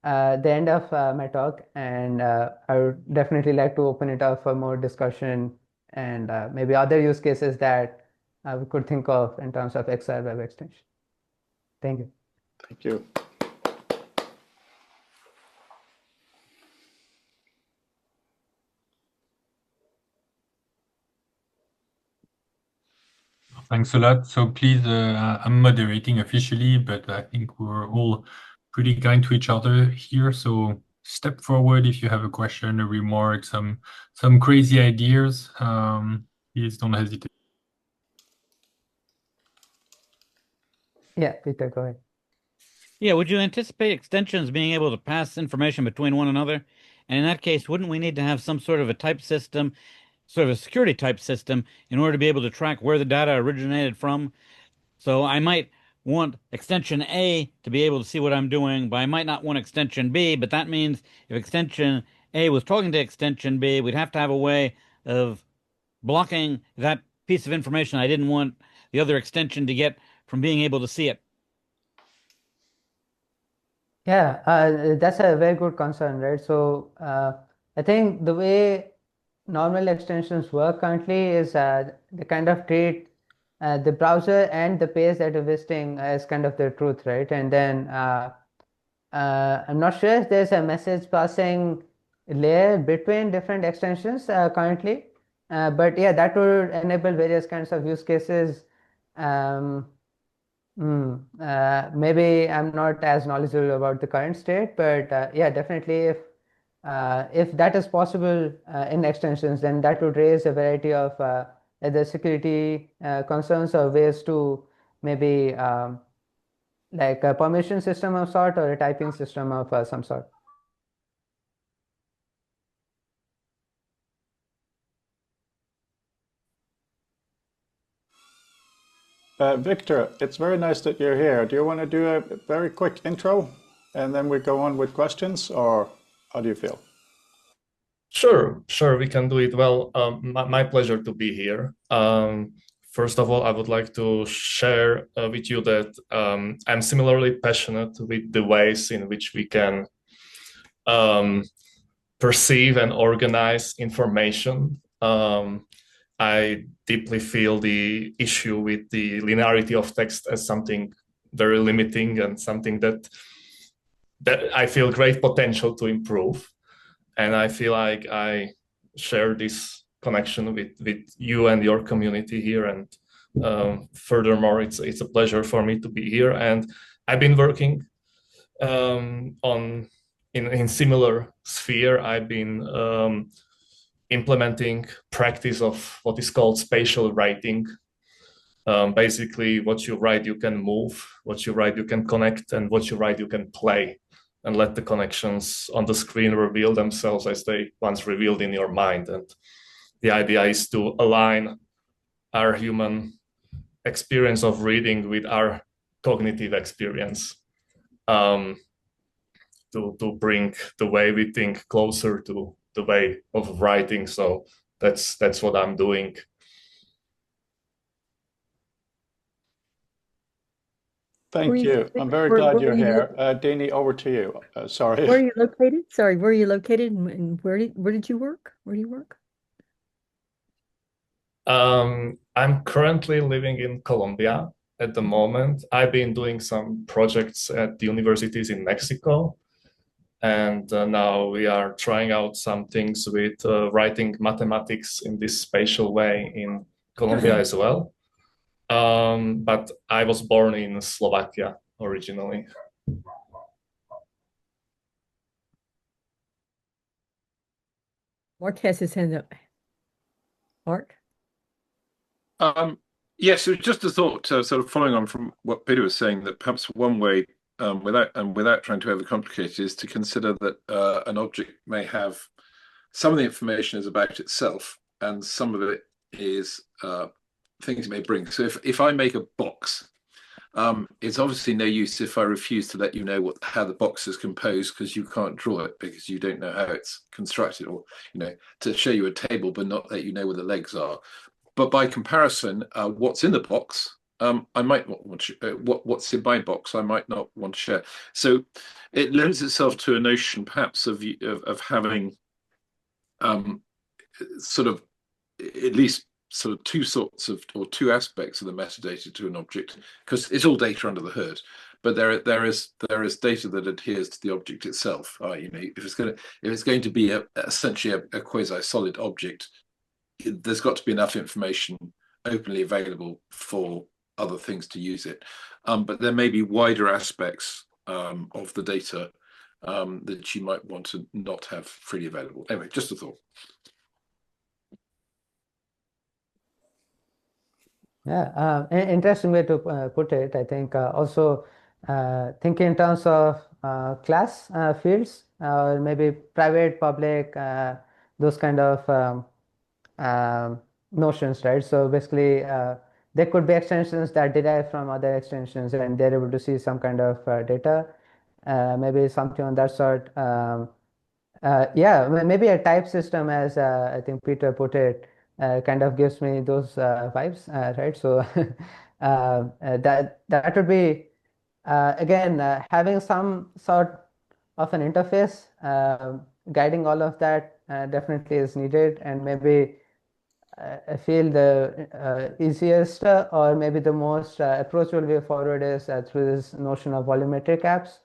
Speaker 9: the end of my talk, and I would definitely like to open it up for more discussion and maybe other use cases that we could think of in terms of XR web extension. Thank you.
Speaker 2: Thank you.
Speaker 8: Thanks a lot. So please, I'm moderating officially, but I think we're all pretty kind to each other here. So step forward if you have a question, a remark, some crazy ideas. Please don't hesitate.
Speaker 9: Yeah, Peter, go ahead.
Speaker 6: Yeah, would you anticipate extensions being able to pass information between one another? And in that case, wouldn't we need to have some sort of a type system, sort of a security type system, in order to be able to track where the data originated from? So I might want extension A to be able to see what I'm doing, but I might not want extension B. But that means if extension A was talking to extension B, we'd have to have a way of blocking that piece of information I didn't want the other extension to get from being able to see it.
Speaker 9: Yeah, that's a very good concern, right? So I think the way normal extensions work currently is they kind of treat the browser and the page that you're visiting as kind of the truth, right? And then I'm not sure if there's a message passing layer between different extensions currently, but yeah, that would enable various kinds of use cases. Um, Maybe I'm not as knowledgeable about the current state, but yeah, definitely if that is possible in extensions, then that would raise a variety of either security concerns or ways to maybe like a permission system of sort or a typing system of some sort.
Speaker 2: Victor, it's very nice that you're here. Do you want to do a very quick intro and then we go on with questions, or how do you feel?
Speaker 11: Sure, we can do it. Well, my pleasure to be here. First of all, I would like to share with you that I'm similarly passionate with the ways in which we can perceive and organize information. I deeply feel the issue with the linearity of text as something very limiting and something that I feel great potential to improve. And I feel like I share this connection with you and your community here. And furthermore, it's a pleasure for me to be here. And I've been working in similar sphere. I've been implementing practice of what is called spatial writing. Basically, what you write, you can move. What you write, you can connect. And what you write, you can play and let the connections on the screen reveal themselves as they once revealed in your mind. And the idea is to align our human experience of reading with our cognitive experience, to bring the way we think closer to the way of writing. So that's what I'm doing.
Speaker 2: Thank you. I'm very glad you're here. Dini, over to you. Sorry.
Speaker 1: Where are you located? Sorry, where are you located and where did you work? Where do you work?
Speaker 11: I'm currently living in Colombia at the moment. I've been doing some projects at the universities in Mexico. And now we are trying out some things with writing mathematics in this spatial way in Colombia as well. But I was born in Slovakia originally.
Speaker 1: Mark has his hand up. Mark?
Speaker 4: Yes, it was just a thought, sort of following on from what Peter was saying, that perhaps one way, without trying to overcomplicate it, is to consider that an object may have some of the information is about itself, and some of it is things it may bring. So if I make a box, it's obviously no use if I refuse to let you know how the box is composed, because you can't draw it because you don't know how it's constructed, or to show you a table but not let you know where the legs are. But by comparison, what's in the box, I might not want to, what's in my box, I might not want to share. So it lends itself to a notion perhaps of having sort of at least sort of two sorts of, or two aspects of the metadata to an object, because it's all data under the hood, but there is data that adheres to the object itself. If it's going to be essentially a quasi-solid object, there's got to be enough information openly available for other things to use it. But there may be wider aspects of the data that you might want to not have freely available. Anyway, just a thought.
Speaker 9: Yeah, interesting way to put it. I think also thinking in terms of class fields or maybe private, public, those kind of notions, right? So basically, there could be extensions that derive from other extensions, and they're able to see some kind of data, maybe something on that sort. Yeah, maybe a type system, as I think Peter put it, kind of gives me those vibes, right? So that would be again having some sort of an interface guiding all of that definitely is needed, and maybe I feel the easiest or maybe the most approachable way forward is through this notion of volumetric apps,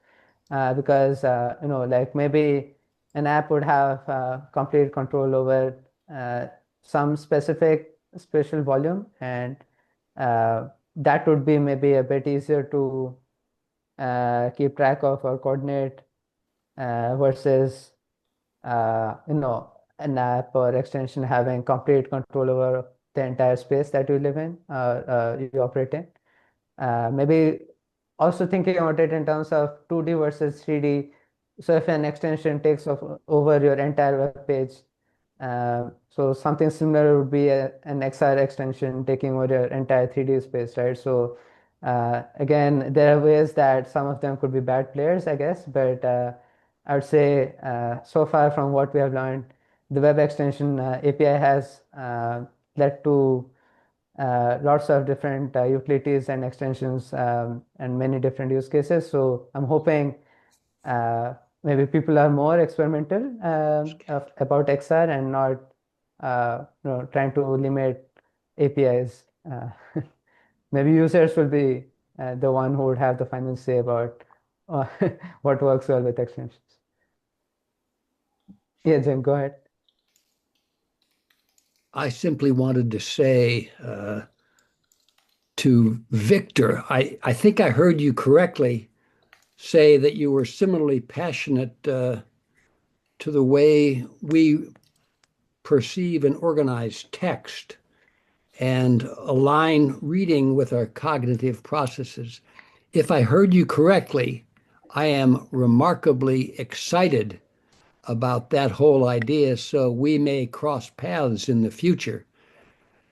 Speaker 9: because like maybe an app would have complete control over some specific spatial volume, and that would be maybe a bit easier to keep track of or coordinate versus an app or extension having complete control over the entire space that you live in, you operate in. Maybe also thinking about it in terms of 2D versus 3D. So if an extension takes over your entire web page, so something similar would be an XR extension taking over your entire 3D space, right? So again, there are ways that some of them could be bad players, I guess, but I would say so far from what we have learned, the web extension API has led to lots of different utilities and extensions and many different use cases. So I'm hoping maybe people are more experimental about XR and not trying to limit APIs. Maybe users will be the one who would have the final say about what works well with extensions. Yeah, Jim, go ahead.
Speaker 3: I simply wanted to say to Victor, I think I heard you correctly say that you were similarly passionate to the way we perceive and organize text and align reading with our cognitive processes. If I heard you correctly, I am remarkably excited about that whole idea, so we may cross paths in the future.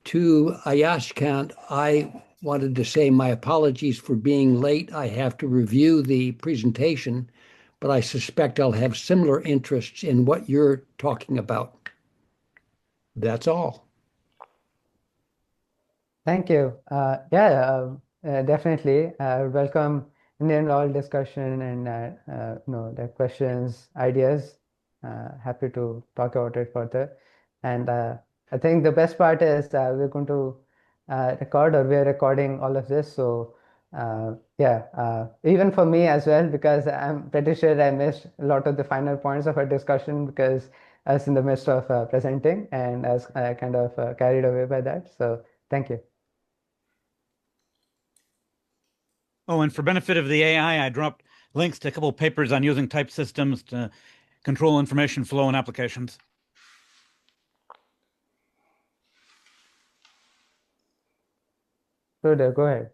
Speaker 3: To Ayaskant, I wanted to say my apologies for being late. I have to review the presentation, but I suspect I'll have similar interests in what you're talking about. That's all.
Speaker 9: Thank you. Yeah, definitely. Welcome in all discussion and the questions, ideas. Happy to talk about it further. And I think the best part is we're going to record, or we're recording all of this. So yeah, even for me as well, because I'm pretty sure I missed a lot of the final points of our discussion because I was in the midst of presenting and I was kind of carried away by that. So thank you.
Speaker 6: Oh, and for benefit of the AI, I dropped links to a couple of papers on using type systems to control information flow in applications.
Speaker 9: Good, go ahead.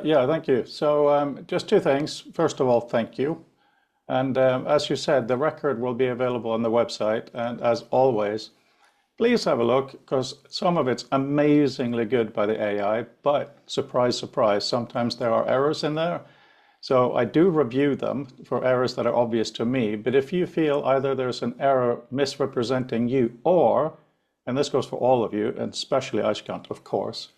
Speaker 2: Yeah, thank you. So just two things. First of all, thank you. And as you said, the record will be available on the website. And as always, please have a look, because some of it's amazingly good by the AI, but surprise, surprise, sometimes there are errors in there. So I do review them for errors that are obvious to me. But if you feel either there's an error misrepresenting you, or, and this goes for all of you, and especially Ayaskant, of course,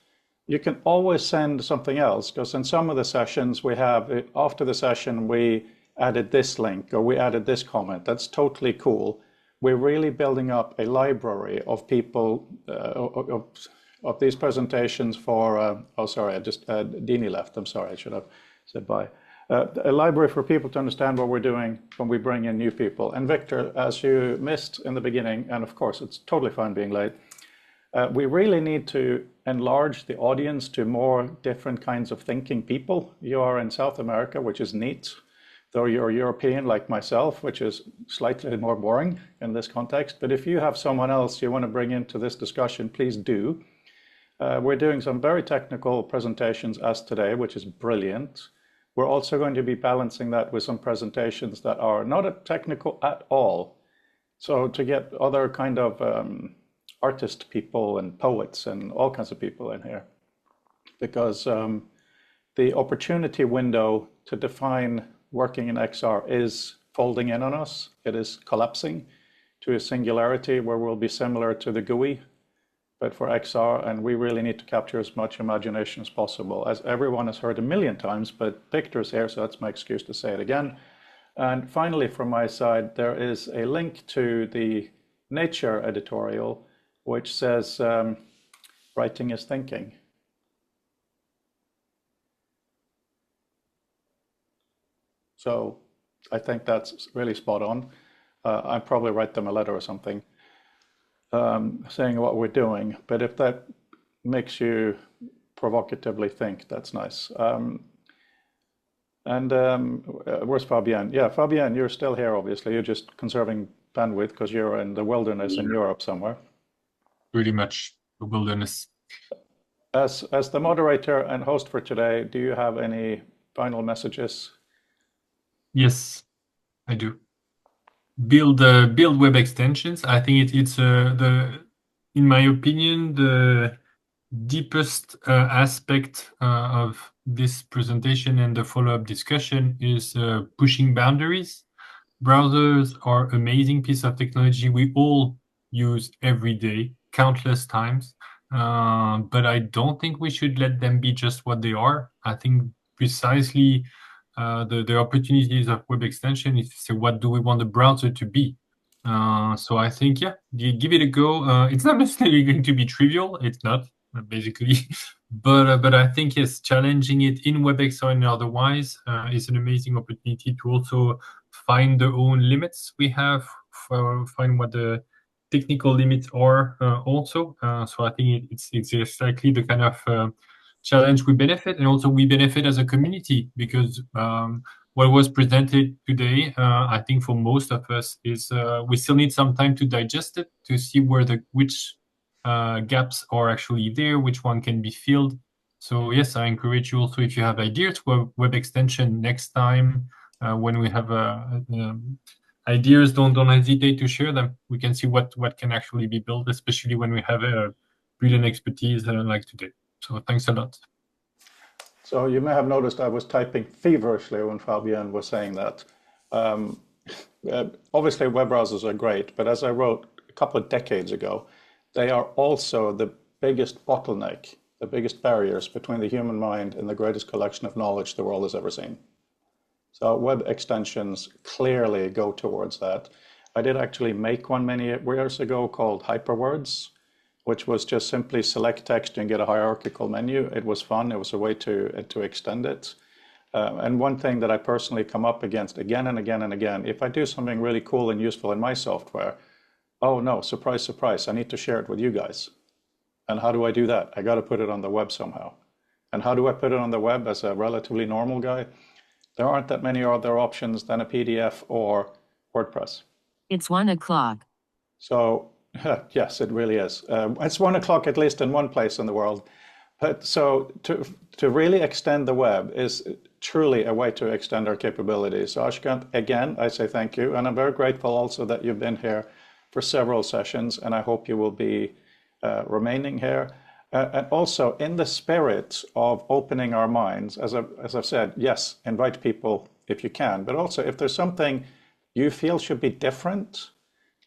Speaker 2: you can always send something else, because in some of the sessions we have, after the session, we added this link or we added this comment. That's totally cool. We're really building up a library of people, of these presentations for, oh, sorry, I just, Dini left. I'm sorry, I should have said bye. A library for people to understand what we're doing when we bring in new people. And Victor, as you missed in the beginning, and of course, it's totally fine being late, we really need to enlarge the audience to more different kinds of thinking people. You are in South America, which is neat, though you're European like myself, which is slightly more boring in this context. But if you have someone else you want to bring into this discussion, please do. We're doing some very technical presentations as today, which is brilliant. We're also going to be balancing that with some presentations that are not technical at all. So to get other kind of artist people and poets and all kinds of people in here, because the opportunity window to define working in XR is folding in on us. It is collapsing to a singularity where we'll be similar to the GUI, but for XR, and we really need to capture as much imagination as possible. As everyone has heard a million times, but Victor's here, so that's my excuse to say it again. And finally, from my side, there is a link to the Nature editorial, which says, writing is thinking. So I think that's really spot on. I'll probably write them a letter or something saying what we're doing. But if that makes you provocatively think, that's nice. Where's Fabienne? Yeah, Fabienne, you're still here, obviously. You're just conserving bandwidth because you're in the wilderness in Europe somewhere.
Speaker 8: Pretty much the wilderness.
Speaker 2: As the moderator and host for today, do you have any final messages?
Speaker 8: Yes, I do. Build web extensions. I think it's in my opinion, the deepest aspect of this presentation and the follow-up discussion is pushing boundaries. Browsers are amazing piece of technology we all use every day, countless times. But I don't think we should let them be just what they are. I think precisely the opportunities of web extension is to say, what do we want the browser to be? So I think, yeah, give it a go. It's not necessarily going to be trivial. It's not, basically. But I think, yes, challenging it in WebXR and otherwise is an amazing opportunity to also find the own limits we have, find what the technical limits are also. So I think it's exactly the kind of challenge we benefit, and also we benefit as a community, because what was presented today, I think for most of us, is we still need some time to digest it, to see which gaps are actually there, which one can be filled. So yes, I encourage you also, if you have ideas for web extension next time, when we have ideas, don't hesitate to share them. We can see what can actually be built, especially when we have a brilliant expertise like today. So thanks a lot.
Speaker 2: So you may have noticed I was typing feverishly when Fabienne was saying that. Obviously, web browsers are great, but as I wrote a couple of decades ago, they are also the biggest bottleneck, the biggest barriers between the human mind and the greatest collection of knowledge the world has ever seen. So web extensions clearly go towards that. I did actually make one many years ago called Hyperwords, which was just simply select text and get a hierarchical menu. It was fun. It was a way to extend it. And one thing that I personally come up against again and again and again, if I do something really cool and useful in my software, oh no, surprise, surprise, I need to share it with you guys. And how do I do that? I got to put it on the web somehow. And how do I put it on the web as a relatively normal guy? There aren't that many other options than a PDF or WordPress.
Speaker 12: It's 1 o'clock.
Speaker 2: So yes, it really is. It's 1 o'clock at least in one place in the world. But so to really extend the web is truly a way to extend our capabilities. So Ashkant, again, I say thank you. And I'm very grateful also that you've been here for several sessions, and I hope you will be remaining here. And also in the spirit of opening our minds, as I've said, yes, invite people if you can, but also if there's something you feel should be different,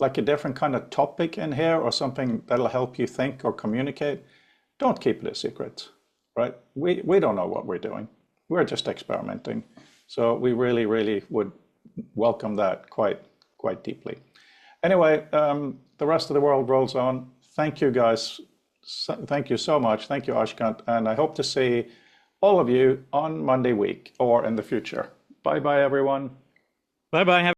Speaker 2: like a different kind of topic in here or something that'll help you think or communicate, don't keep it a secret, right? We don't know what we're doing. We're just experimenting. So we really, really would welcome that quite deeply. Anyway, the rest of the world rolls on. Thank you, guys. Thank you so much. Thank you, Ashkant. And I hope to see all of you on Monday week or in the future. Bye-bye, everyone.
Speaker 6: Bye-bye.